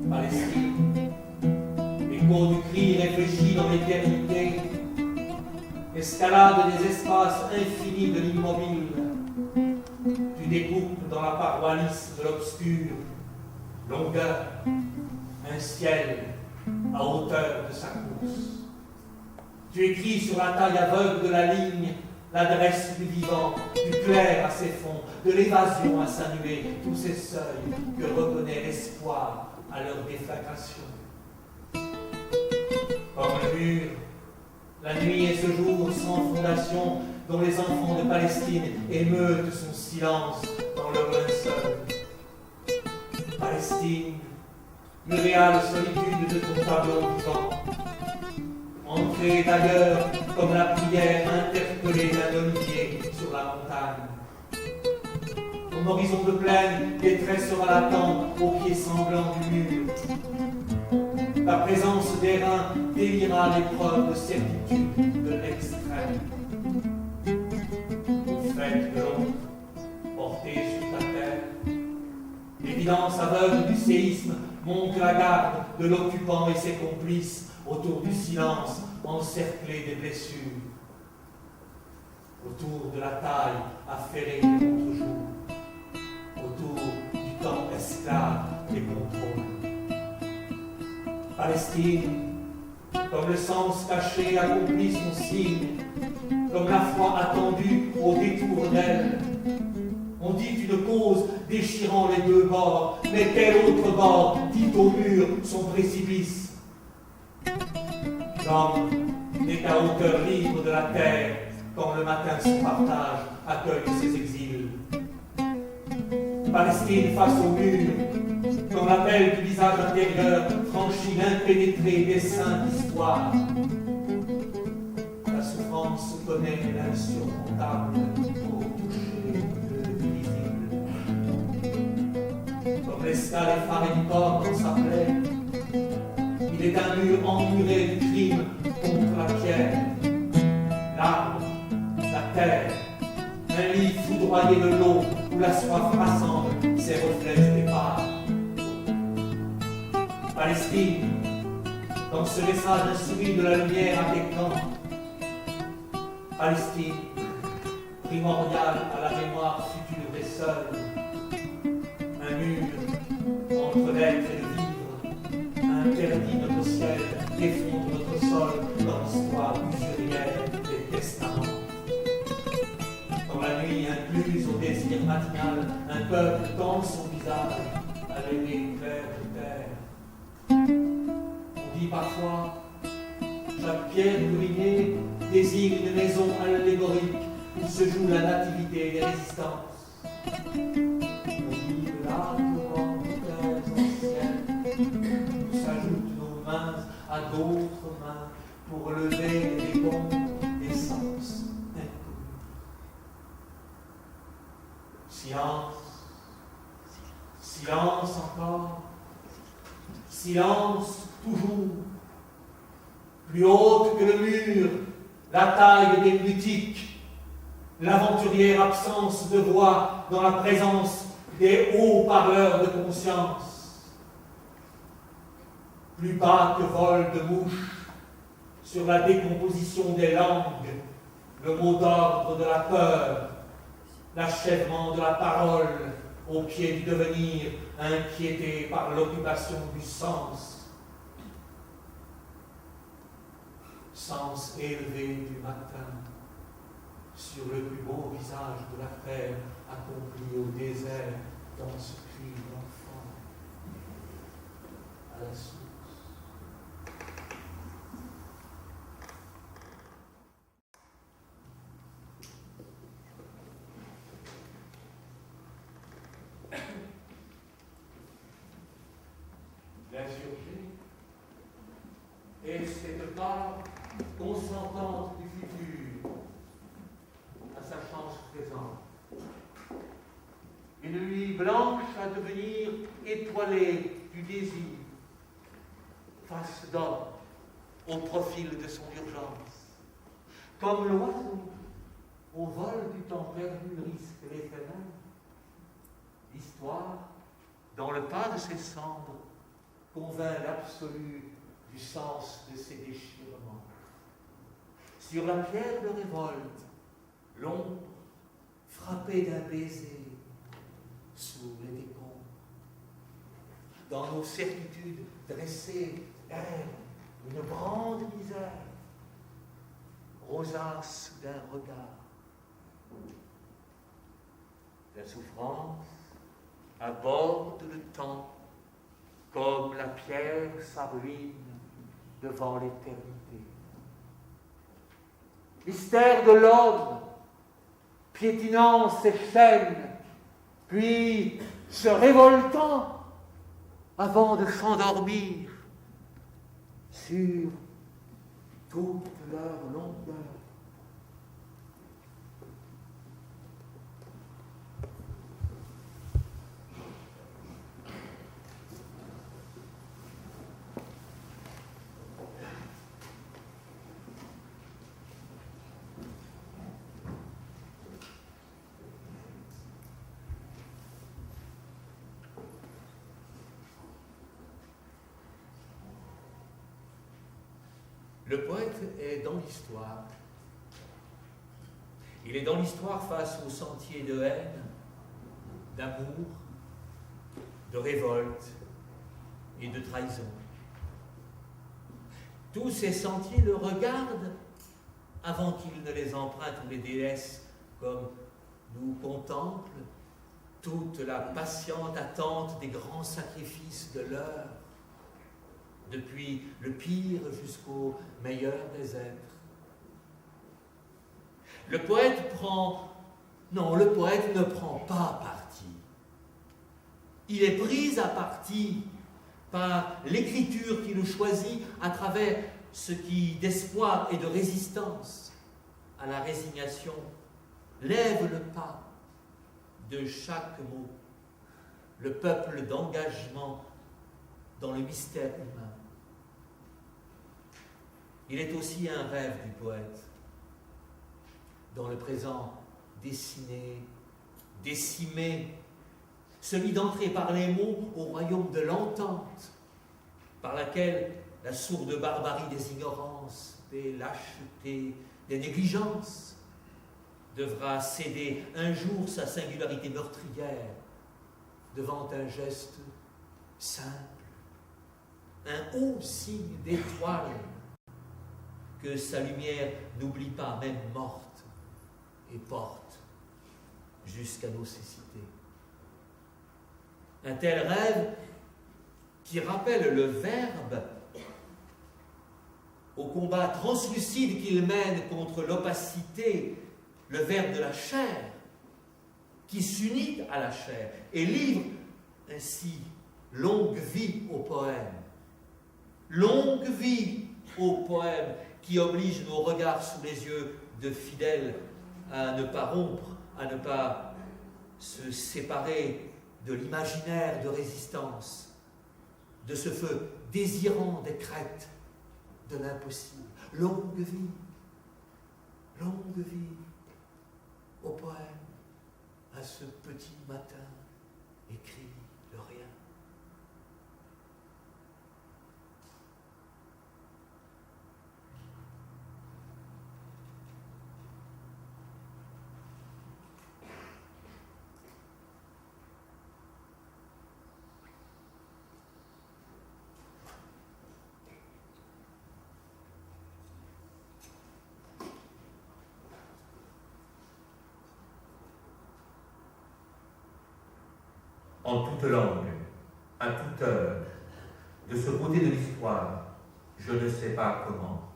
Palestine, écho du cri réfléchi dans l'éternité, escalade des espaces infinis de l'immobile, tu découpes dans la paroi lisse de l'obscur, longueur, un ciel à hauteur de sa course. Tu écris sur la taille aveugle de la ligne l'adresse du vivant, du clair à ses fonds, de l'évasion à sa nuée, tous ces seuils que reconnaît l'espoir à leur déflagration. Comme le mur, la nuit est ce jour sans fondation dont les enfants de Palestine émeutent son silence dans leur linceul. Palestine, muréale solitude de ton tableau vivant, entrée d'ailleurs comme la prière interpellée d'un olivier sur la montagne. Ton horizon de plaine détressera l'attente aux pieds sanglants du mur. Ta présence d'airain délira l'épreuve de certitude de l'extrême. Fête de l'ombre, portée sur ta terre, l'évidence aveugle du séisme monte la garde de l'occupant et ses complices autour du silence encerclé des blessures, autour de la taille affairée des contre-jours, autour du temps esclave des contrôles. Palestine, comme le sens caché accomplit son signe, comme la foi attendue au détour d'elle. On dit une cause déchirant les deux bords, mais quel autre bord dit au mur son précipice? L'homme n'est qu'à hauteur libre de la terre quand le matin son partage accueille ses exils. Palestine face au mur, quand l'appel du visage intérieur franchit l'impénétré dessin d'histoire. La souffrance connaît l'insurmontable pour toucher le visible. Comme l'escale effarée du corps dans sa plaie, il est un mur emmuré du crime contre la pierre, l'arbre, la terre, un lit foudroyé de l'eau où la soif rassemble ses reflets épars. Palestine, dans ce message insoumis de la lumière à tes camps. Palestine, primordiale à la mémoire future des seuls. Un mur entre l'être et le vivre, interdit notre ciel, défendre notre sol dans l'histoire usurière des testaments. Dans la nuit incluse au désir matinal, un peuple tend son visage à l'aimer clair de terre. On dit parfois, chaque pierre ruinée désigne une maison allégorique où se joue la nativité des résistances. On dit de là, devant les terres anciennes, où s'ajoutent nos mains à d'autres mains pour lever les décombres d'essence inconnue. Silence, silence encore. Silence toujours, plus haute que le mur, la taille des mutiques, l'aventurière absence de voix dans la présence des hauts parleurs de conscience. Plus bas que vol de mouche, sur la décomposition des langues, le mot d'ordre de la peur, l'achèvement de la parole, au pied du devenir, inquiété par l'occupation du sens. Sens élevé du matin, sur le plus beau visage de la terre, accompli au désert, dans ce cri d'enfant, à la source. l'insurgé, et cette part consentante du futur à sa chance présente. Une nuit blanche à devenir étoilée du désir, face d'homme au profil de son urgence. Comme l'oiseau, au vol du temps perdu, risque l'éphémère, l'histoire, dans le pas de ses cendres, convainc l'absolu du sens de ses déchirements. Sur la pierre de révolte, l'ombre, frappée d'un baiser, sous les décombres. Dans nos certitudes dressées, erre une grande misère, rosace d'un regard. La souffrance aborde le temps comme la pierre sa ruine devant l'éternité. Mystère de l'homme, piétinant ses chaînes, puis se révoltant avant de s'endormir sur toute leur longueur. Le poète est dans l'histoire. Il est dans l'histoire face aux sentiers de haine, d'amour, de révolte et de trahison. Tous ces sentiers le regardent avant qu'il ne les emprunte ou les délaisse, comme nous contemple toute la patiente attente des grands sacrifices de l'heure, depuis le pire jusqu'au meilleur des êtres. Le poète ne prend pas parti. Il est pris à partie par l'écriture qui le choisit à travers ce qui, d'espoir et de résistance à la résignation, lève le pas de chaque mot, le peuple d'engagement dans le mystère humain. Il est aussi un rêve du poète, dans le présent dessiné, décimé, celui d'entrer par les mots au royaume de l'entente, par laquelle la sourde barbarie des ignorances, des lâchetés, des négligences devra céder un jour sa singularité meurtrière devant un geste simple, un haut signe d'étoile que sa lumière n'oublie pas, même morte, et porte jusqu'à nos cécités. Un tel rêve qui rappelle le Verbe au combat translucide qu'il mène contre l'opacité, le Verbe de la chair, qui s'unit à la chair et livre ainsi longue vie au poème. Longue vie au poème qui oblige nos regards sous les yeux de fidèles à ne pas rompre, à ne pas se séparer de l'imaginaire de résistance, de ce feu désirant des crêtes de l'impossible. Longue vie au poème, à ce petit matin écrit de rien. En toute langue, à toute heure, de ce côté de l'histoire, je ne sais pas comment,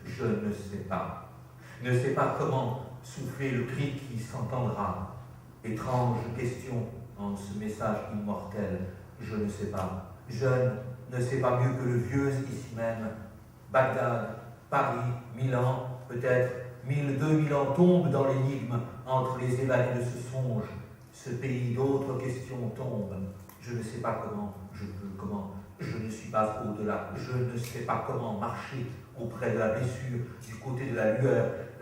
je ne sais pas comment souffler le cri qui s'entendra, étrange question en ce message immortel, je ne sais pas Jeune ne sait pas mieux que le vieux ici même. Bagdad, Paris, Milan, peut-être 1000, 2000 ans tombent dans l'énigme entre les évadés de ce songe. Ce pays d'autres questions tombe. Je ne sais pas comment, je veux comment, je ne suis pas au-delà. Je ne sais pas comment marcher auprès de la blessure, du côté de la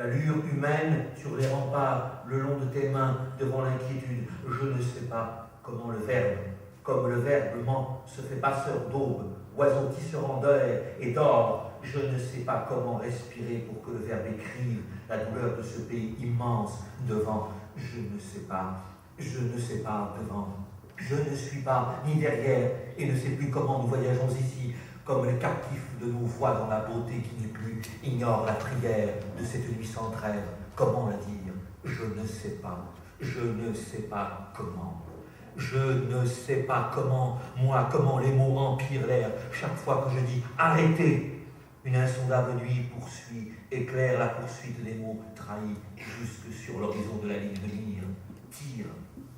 lueur humaine sur les remparts, le long de tes mains, devant l'inquiétude. Je ne sais pas comment le verbe, comme le verbe ment, se fait passeur d'aube, oiseau tisserand d'air et d'or. Je ne sais pas comment respirer pour que le verbe écrive la douleur de ce pays immense devant. Je ne sais pas devant. Je ne suis pas ni derrière et ne sais plus comment nous voyageons ici, comme les captifs de nos voix dans la beauté qui n'est plus, ignore la prière de cette nuit sans trêve. Comment la dire? Je ne sais pas. Je ne sais pas comment. Je ne sais pas comment, moi, comment les mots empirent l'air chaque fois que je dis arrêtez. Une insondable nuit poursuit, éclaire la poursuite des mots trahis jusque sur l'horizon de la ligne de mire. Tire,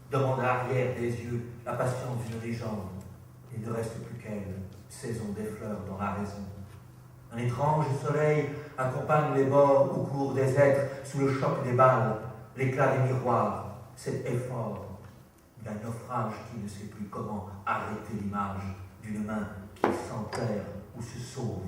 demande à l'arrière des yeux la patience d'une légende. Il ne reste plus qu'elle, saison des fleurs dans la raison. Un étrange soleil accompagne les bords au cours des êtres sous le choc des balles, l'éclat des miroirs, cet effort d'un naufrage qui ne sait plus comment arrêter l'image d'une main qui s'enterre ou se sauve.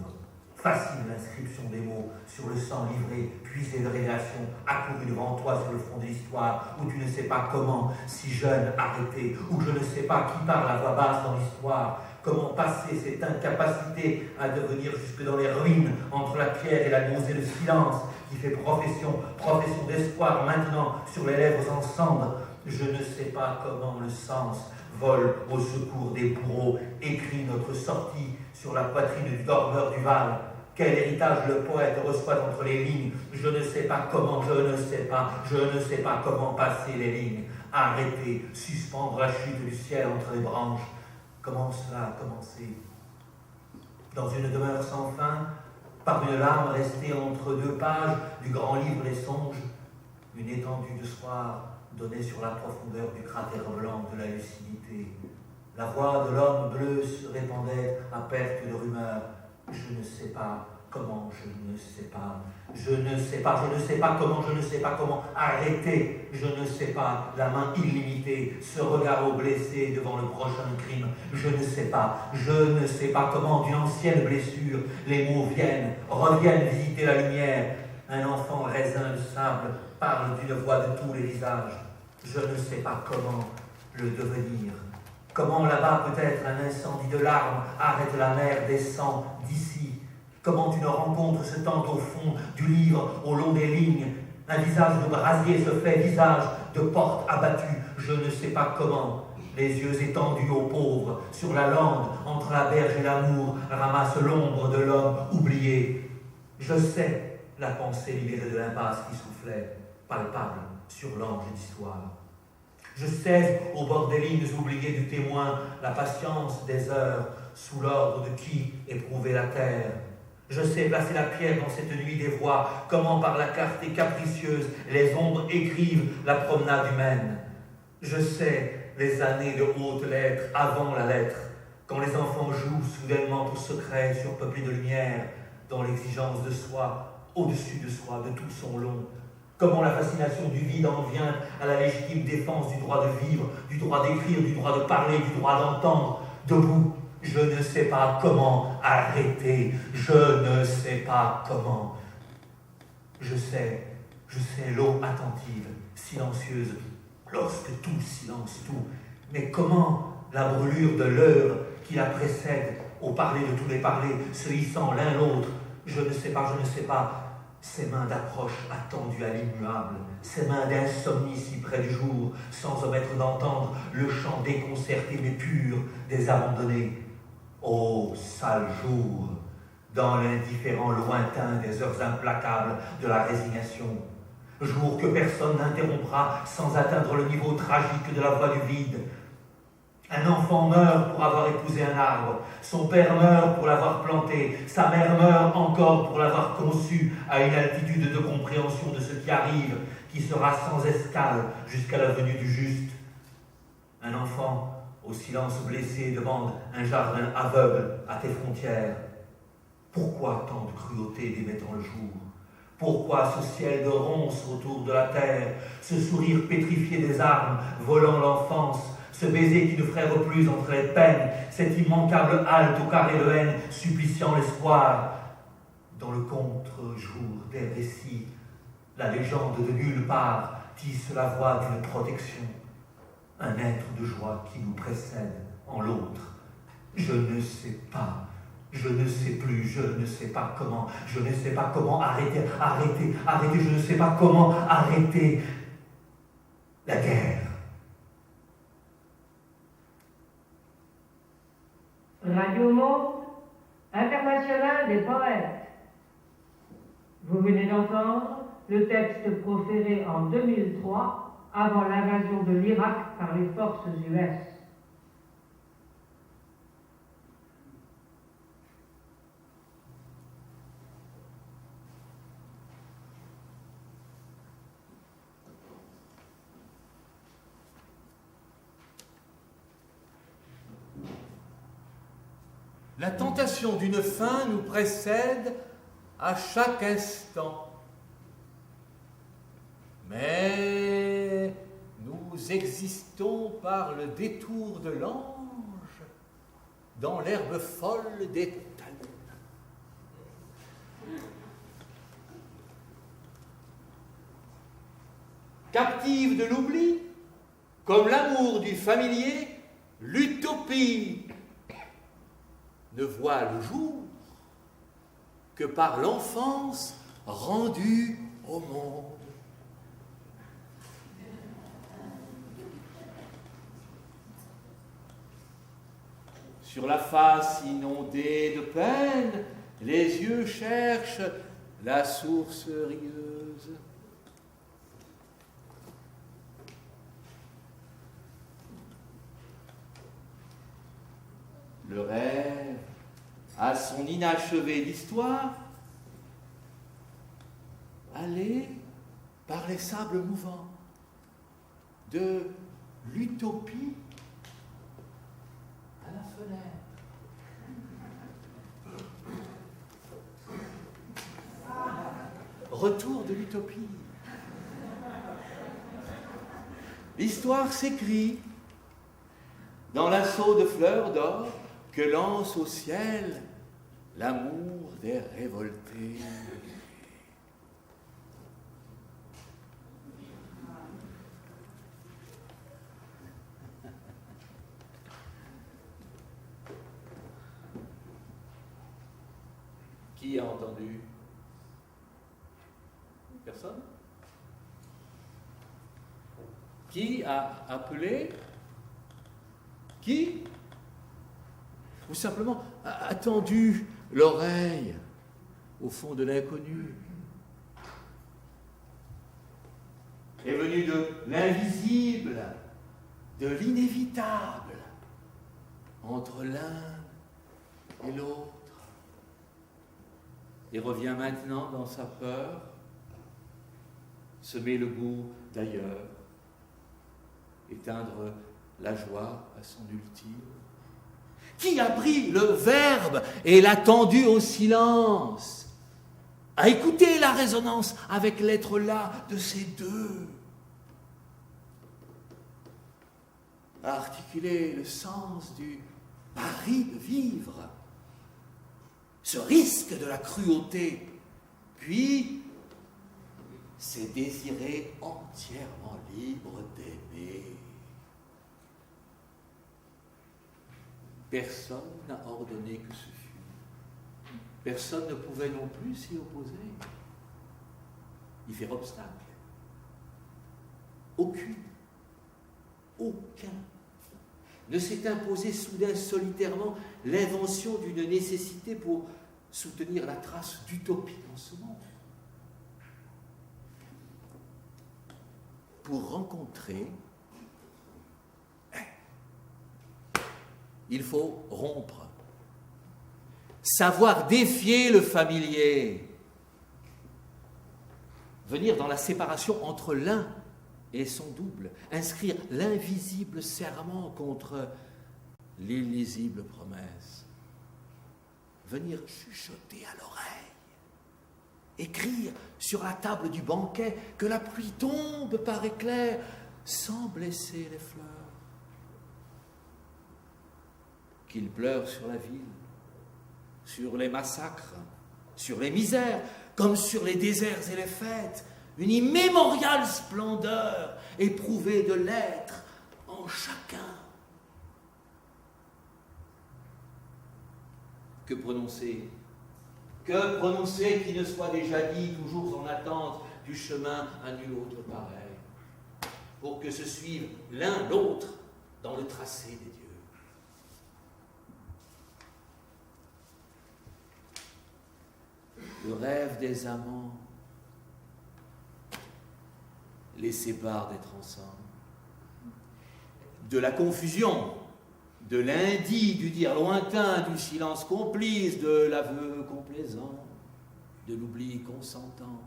Facile l'inscription des mots sur le sang livré, puisé de révélation, accouru devant toi sur le front de l'histoire, où tu ne sais pas comment, si jeune, arrêté, où je ne sais pas qui parle à voix basse dans l'histoire, comment passer cette incapacité à devenir jusque dans les ruines, entre la pierre et la nausée, le silence, qui fait profession d'espoir maintenant sur les lèvres en cendres. Je ne sais pas comment le sens vole au secours des bourreaux, écrit notre sortie sur la poitrine du dormeur du Val. Quel héritage le poète reçoit entre les lignes? Je ne sais pas comment, je ne sais pas comment passer les lignes. Arrêter, suspendre la chute du ciel entre les branches. Comment cela a commencé? Dans une demeure sans fin, par une lame restée entre deux pages du grand livre des songes, une étendue de soir donnait sur la profondeur du cratère blanc de la lucidité. La voix de l'homme bleu se répandait à perte de rumeur. Je ne sais pas comment, je ne sais pas comment arrêter, je ne sais pas, la main illimitée, ce regard au blessé devant le prochain crime. Je ne sais pas comment d'une ancienne blessure les mots reviennent visiter la lumière. Un enfant raisin de sable parle d'une voix de tous les visages. Je ne sais pas comment le devenir. Comment là-bas peut-être un incendie de larmes arrête la mer des sangs d'ici. Comment une rencontre se tente au fond du livre, au long des lignes. Un visage de brasier se fait visage de porte abattue. Je ne sais pas comment. Les yeux étendus aux pauvres, sur la lande, entre la berge et l'amour, ramassent l'ombre de l'homme oublié. Je sais la pensée libérée de l'impasse qui soufflait, palpable, sur l'ange d'histoire. Je sais, au bord des lignes oubliées du témoin, la patience des heures, sous l'ordre de qui éprouver la terre. Je sais placer la pierre dans cette nuit des voix, comment par la clarté capricieuse les ombres écrivent la promenade humaine. Je sais les années de hautes lettres avant la lettre, quand les enfants jouent soudainement au secret surpeuplé de lumière, dans l'exigence de soi, au-dessus de soi, de tout son long. Comment la fascination du vide en vient à la légitime défense du droit de vivre, du droit d'écrire, du droit de parler, du droit d'entendre. Debout, je ne sais pas comment arrêter, je ne sais pas comment. Je sais l'eau attentive, silencieuse, lorsque tout silence tout. Mais comment la brûlure de l'heure qui la précède, au parler de tous les parlers, se hissant l'un l'autre, je ne sais pas, ces mains d'approche attendues à l'immuable, ces mains d'insomnie si près du jour, sans omettre d'entendre le chant déconcerté mais pur des abandonnés. Ô sale jour, dans l'indifférent lointain des heures implacables de la résignation, jour que personne n'interrompra sans atteindre le niveau tragique de la voix du vide. Un enfant meurt pour avoir épousé un arbre, son père meurt pour l'avoir planté, sa mère meurt encore pour l'avoir conçu à une altitude de compréhension de ce qui arrive, qui sera sans escale jusqu'à la venue du juste. Un enfant au silence blessé devant un jardin aveugle à tes frontières. Pourquoi tant de cruauté démettant le jour? Pourquoi ce ciel de ronces autour de la terre, ce sourire pétrifié des armes, volant l'enfance, ce baiser qui ne frère plus entre les peines, cette immanquable halte au carré de haine, suppliciant l'espoir? Dans le contre-jour des récits, la légende de nulle part tisse la voix d'une protection, un être de joie qui nous précède en l'autre. Je ne sais pas, je ne sais plus, je ne sais pas comment, je ne sais pas comment arrêter, je ne sais pas comment arrêter la guerre. Radio Monde, international des poètes. Vous venez d'entendre le texte proféré en 2003, avant l'invasion de l'Irak par les forces US. La tentation d'une fin nous précède à chaque instant. Mais nous existons par le détour de l'ange dans l'herbe folle des talons. Captive de l'oubli, comme l'amour du familier, l'utopie ne voit le jour que par l'enfance rendue au monde. Sur la face inondée de peine, les yeux cherchent la source rieuse. Le rêve a son inachevé d'histoire, aller par les sables mouvants de l'utopie à la fenêtre. Retour de l'utopie. L'histoire s'écrit dans l'assaut de fleurs d'or que lance au ciel l'amour des révoltés. Qui a entendu? Personne? Qui a appelé? Qui? Ou simplement a tendu l'oreille au fond de l'inconnu? Est venu de l'invisible, de l'inévitable, entre l'un et l'autre, et revient maintenant dans sa peur, semer le goût d'ailleurs, éteindre la joie à son ultime. Qui a pris le verbe et l'a tendu au silence, a écouté la résonance avec l'être là de ces deux, a articulé le sens du pari de vivre, ce risque de la cruauté, puis s'est désiré entièrement libre d'aimer. Personne n'a ordonné que ce fût. Personne ne pouvait non plus s'y opposer, y faire obstacle. Aucun ne s'est imposé soudain solitairement l'invention d'une nécessité pour soutenir la trace d'utopie dans ce monde. Pour rencontrer, il faut rompre, savoir défier le familier, venir dans la séparation entre l'un et son double, inscrire l'invisible serment contre l'illisible promesse, venir chuchoter à l'oreille, écrire sur la table du banquet que la pluie tombe par éclairs sans blesser les fleurs, qu'il pleure sur la ville, sur les massacres, sur les misères, comme sur les déserts et les fêtes, une immémoriale splendeur éprouvée de l'être en chacun. Que prononcer qui ne soit déjà dit, toujours en attente du chemin à nul autre pareil, pour que se suivent l'un l'autre dans le tracé des dieux. Le rêve des amants les sépare d'être ensemble. De la confusion, de l'indit, du dire lointain, du silence complice, de l'aveu complaisant, de l'oubli consentant.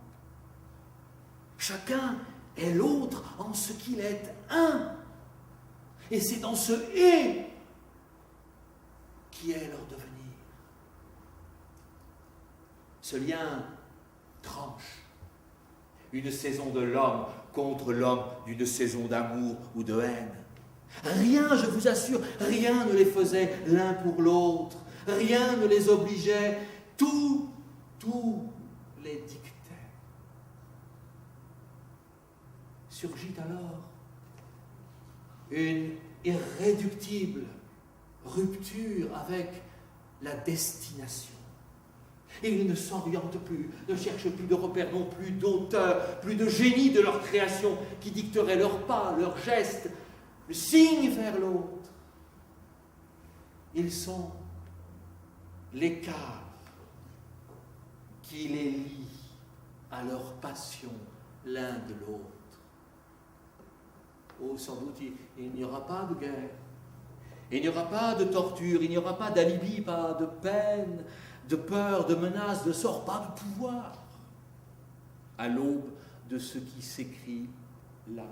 Chacun est l'autre en ce qu'il est un. Et c'est dans ce « et » qui est leur devenir. Ce lien tranche une saison de l'homme contre l'homme d'une saison d'amour ou de haine. Rien, je vous assure, rien ne les faisait l'un pour l'autre, rien ne les obligeait, tout les dictait. Surgit alors une irréductible rupture avec la destination. Et ils ne s'orientent plus, ne cherchent plus de repères, non plus d'auteurs, plus de génie de leur création qui dicterait leurs pas, leurs gestes, le signe vers l'autre. Ils sont l'écart qui les lie à leur passion l'un de l'autre. Oh, sans doute, il n'y aura pas de guerre, il n'y aura pas de torture, il n'y aura pas d'alibi, pas de peine, de peur, de menace, de sort, pas de pouvoir, à l'aube de ce qui s'écrit là.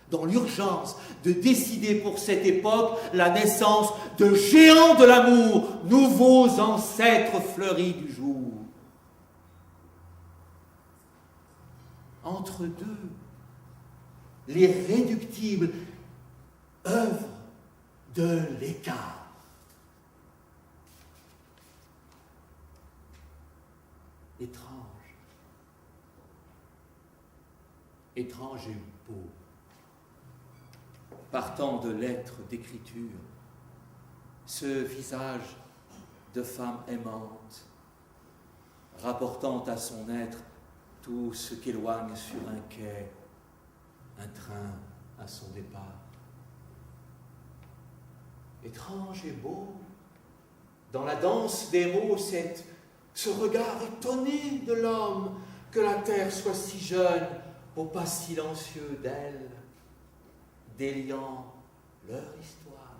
Dans l'urgence de décider pour cette époque la naissance de géants de l'amour, nouveaux ancêtres fleuris du jour. Entre deux, l'irréductible œuvre de l'écart. Étrange et beau, partant de lettres d'écriture, ce visage de femme aimante, rapportant à son être tout ce qu'éloigne sur un quai, un train à son départ. Étrange et beau, dans la danse des mots, ce regard étonné de l'homme, que la terre soit si jeune, au pas silencieux d'elle, déliant leur histoire.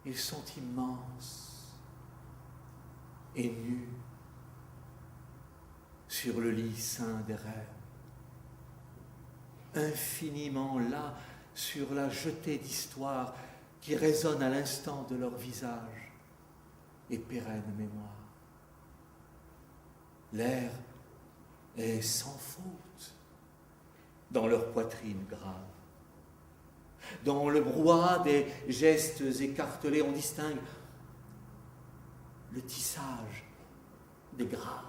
Ils sont immenses et nus sur le lit saint des rêves, infiniment là sur la jetée d'histoire qui résonne à l'instant de leur visage et pérenne mémoire. L'air est sans faute dans leur poitrine grave. Dans le brouhaha des gestes écartelés, on distingue le tissage des grâces.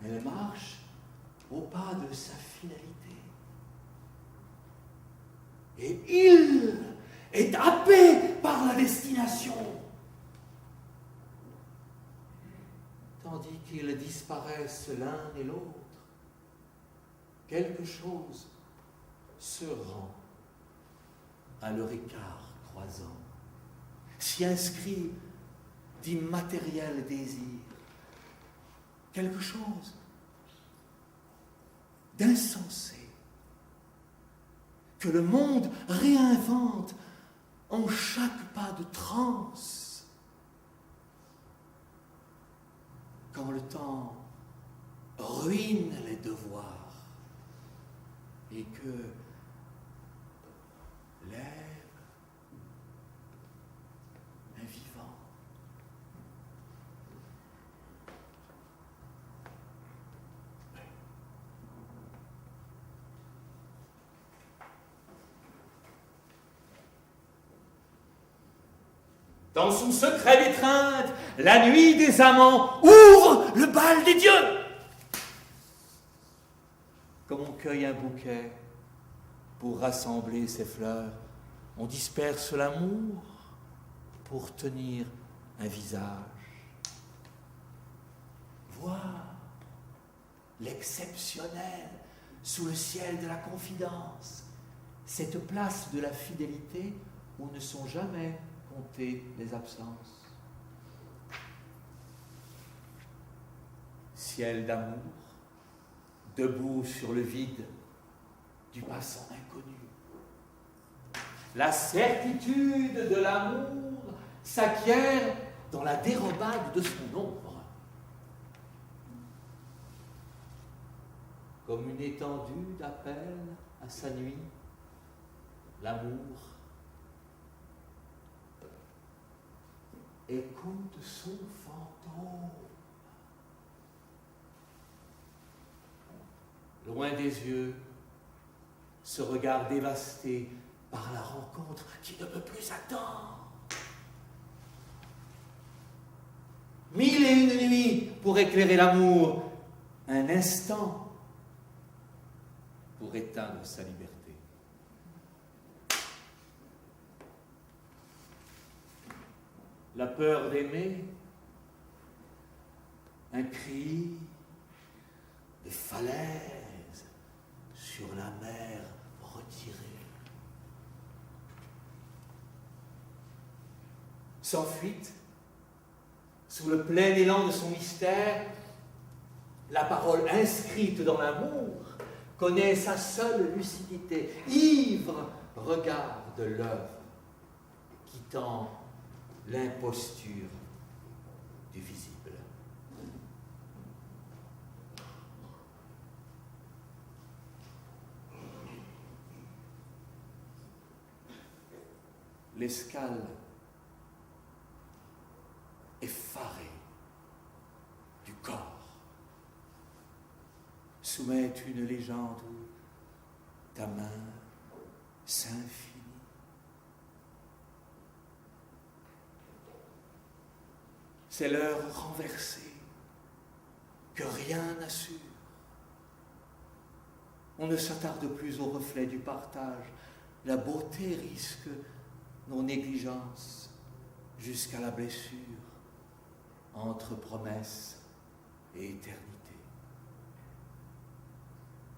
Elle marche au pas de sa finalité. Et il est happé par la destination. Tandis qu'ils disparaissent l'un et l'autre, quelque chose se rend à leur écart croisant, s'y inscrit d'immatériels désirs. Quelque chose d'insensé, que le monde réinvente en chaque pas de transe, quand le temps ruine les devoirs et que lève un vivant. Dans son secret d'étreinte, la nuit des amants ouvre le bal des dieux. Comme on cueille un bouquet pour rassembler ses fleurs, on disperse l'amour pour tenir un visage. Voir l'exceptionnel sous le ciel de la confidence, cette place de la fidélité où ne sont jamais comptées les absences. Ciel d'amour, debout sur le vide du passant inconnu. La certitude de l'amour s'acquiert dans la dérobade de son ombre. Comme une étendue d'appel à sa nuit, l'amour écoute son fantôme. Loin des yeux, ce regard dévasté par la rencontre qui ne peut plus attendre. 1001 nuits pour éclairer l'amour, un instant pour éteindre sa liberté. La peur d'aimer, un cri de falaise sur la mer retirée. Sans fuite, sous le plein élan de son mystère, la parole inscrite dans l'amour connaît sa seule lucidité. Ivre regard de l'œuvre qui tend l'imposture du visible. L'escale effarée du corps soumet une légende où ta main s'infinit. C'est l'heure renversée que rien n'assure. On ne s'attarde plus au reflet du partage. La beauté risque nos négligences jusqu'à la blessure entre promesse et éternité.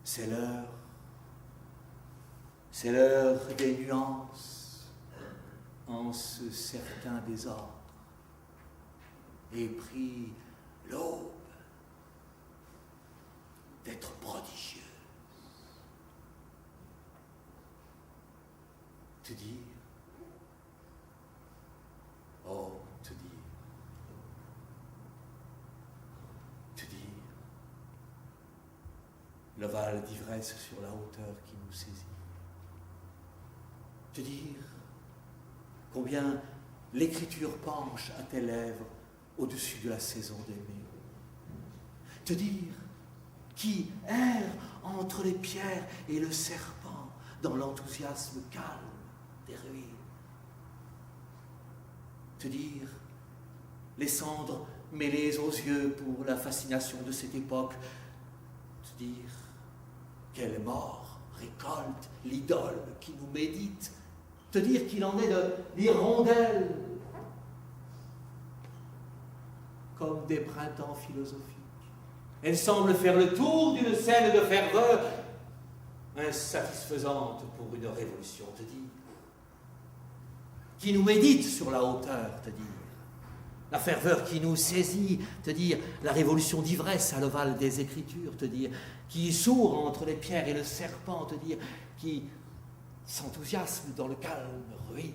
C'est l'heure des nuances en ce certain désordre. Et prie l'aube d'être prodigieuse. Te dire, oh, te dire, l'ovale d'ivresse sur la hauteur qui nous saisit. Te dire combien l'écriture penche à tes lèvres au-dessus de la saison d'aimer. Te dire qui erre entre les pierres et le serpent dans l'enthousiasme calme des ruines. Te dire les cendres mêlées aux yeux pour la fascination de cette époque. Te dire quelle mort récolte l'idole qui nous médite. Te dire qu'il en est de l'hirondelle comme des printemps philosophiques. Elle semble faire le tour d'une scène de ferveur insatisfaisante pour une révolution, te dire, qui nous médite sur la hauteur, te dire, La ferveur qui nous saisit, te dire, la révolution d'ivresse à l'ovale des Écritures, te dire, qui sourd entre les pierres et le serpent, te dire, qui s'enthousiasme dans le calme ruine,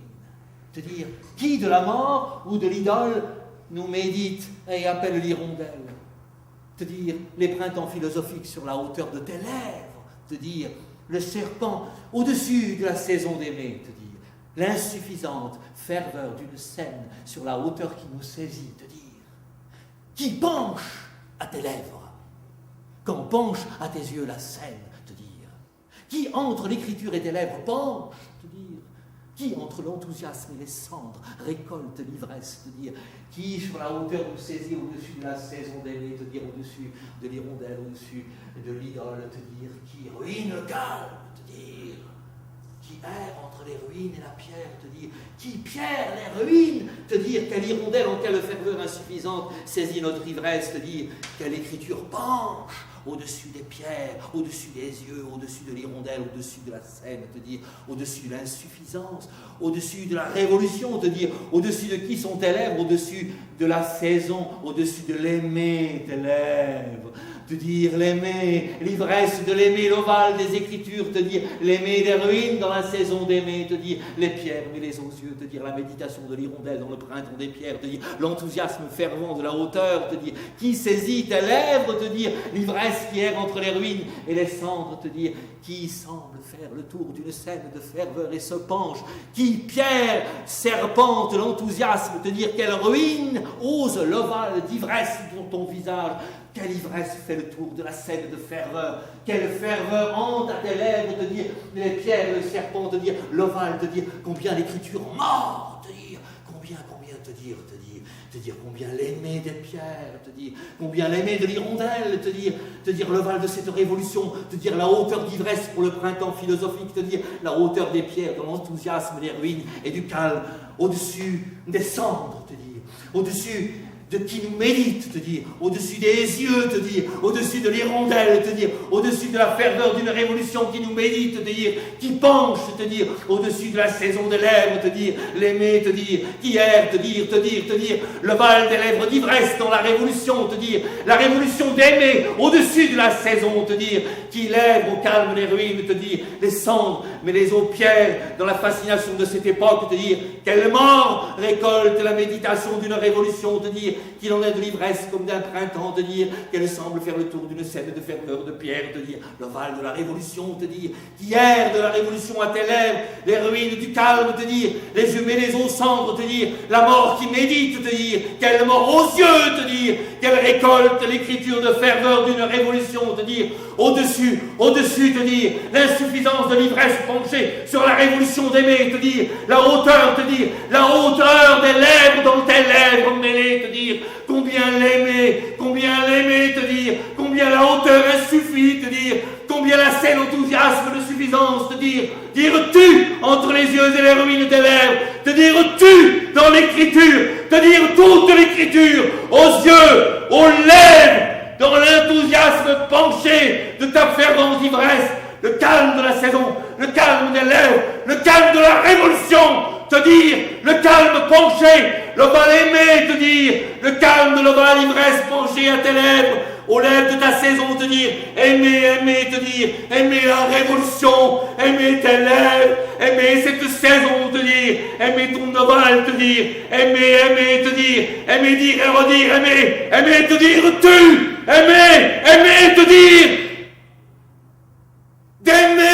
te dire, qui de la mort ou de l'idole nous médite et appelle l'hirondelle, te dire, les printemps philosophiques sur la hauteur de tes lèvres, te dire, le serpent au-dessus de la saison d'aimer, te dire, l'insuffisante ferveur d'une scène sur la hauteur qui nous saisit, te dire, qui penche à tes lèvres, quand penche à tes yeux la scène, te dire, qui entre l'écriture et tes lèvres penche, te dire, qui entre l'enthousiasme et les cendres récolte l'ivresse, te dire, qui sur la hauteur nous saisit au-dessus de la saison d'aimer, te dire, au-dessus de l'hirondelle, au-dessus de l'idole, te dire, qui ruine le calme, te dire, qui erre entre les ruines et la pierre, te dire, qui pierre les ruines, te dire, quelle hirondelle en quelle ferveur insuffisante saisit notre ivresse, te dire, quelle écriture penche au-dessus des pierres, au-dessus des yeux, au-dessus de l'hirondelle, au-dessus de la scène, te dire, au-dessus de l'insuffisance, au-dessus de la révolution, te dire, au-dessus de qui sont tes lèvres, au-dessus de la saison, au-dessus de l'aimer, tes lèvres, te dire l'aimer, l'ivresse de l'aimer, l'ovale des Écritures, te dire l'aimer des ruines dans la saison d'aimer, te dire les pierres mêlées aux yeux, te dire la méditation de l'hirondelle dans le printemps des pierres, te dire l'enthousiasme fervent de la hauteur, te dire qui saisit tes lèvres, te dire l'ivresse qui erre entre les ruines et les cendres, te dire qui semble faire le tour d'une scène de ferveur et se penche, qui pierre serpente l'enthousiasme, te dire quelle ruine ose l'ovale d'ivresse dans ton visage. Quelle ivresse fait le tour de la scène de ferveur, quelle ferveur hante à tes lèvres, te dire les pierres, le serpent, te dire l'ovale, te dire combien l'écriture mord, te dire combien te dire combien l'aimer des pierres, te dire combien l'aimer de l'hirondelle, te dire l'ovale de cette révolution, te dire la hauteur d'ivresse pour le printemps philosophique, te dire la hauteur des pierres dans l'enthousiasme des ruines et du calme, au-dessus des cendres, te dire au-dessus de qui nous médite, te dire, au-dessus des yeux, te dire, au-dessus de l'hirondelle, te dire, au-dessus de la ferveur d'une révolution qui nous médite, te dire, qui penche, te dire, au-dessus de la saison des lèvres, te dire, l'aimer, te dire, qui erre, te dire, le val des lèvres d'ivresse dans la révolution, te dire, la révolution d'aimer, au-dessus de la saison, te dire, qui lève au calme les ruines, te dire, les cendres, mais les eaux pierres, dans la fascination de cette époque, te dire, quelle mort récolte la méditation d'une révolution, te dire, qu'il en est de l'ivresse comme d'un printemps, te dire qu'elle semble faire le tour d'une scène de ferveur de pierre, te dire l'ovale de la révolution, te dire qui erre de la révolution à tes lèvres, les ruines du calme, te dire les yeux mêlés aux cendres, te dire la mort qui médite, te dire quelle mort aux yeux, te dire qu'elle récolte l'écriture de ferveur d'une révolution, te dire au-dessus, te dire l'insuffisance de l'ivresse penchée sur la révolution d'aimer, te dire la hauteur, la hauteur des lèvres dans tes lèvres mêlées, te dire combien l'aimer, te dire combien la hauteur insuffit, te dire combien la scène enthousiasme de suffisance, te dire tu entre les yeux et les ruines des lèvres, te dire tu dans l'écriture, te dire toute l'écriture aux yeux, aux lèvres, dans l'enthousiasme penché de ta fervente ivresse, le calme de la saison, le calme des lèvres, le calme de la révolution, te dire, le calme penché, l'ovale aimé, te dire, le calme de l'ovale ivresse penché à tes lèvres, aux lèvres de ta saison, te dire, aimer, te dire, aimer la révolution, aimer tes lèvres, aimer cette saison, te dire, aimer ton ovale, te dire, aimer, te dire, aimer dire et redire, aimer, te dire, aimer, te dire, d'aimer.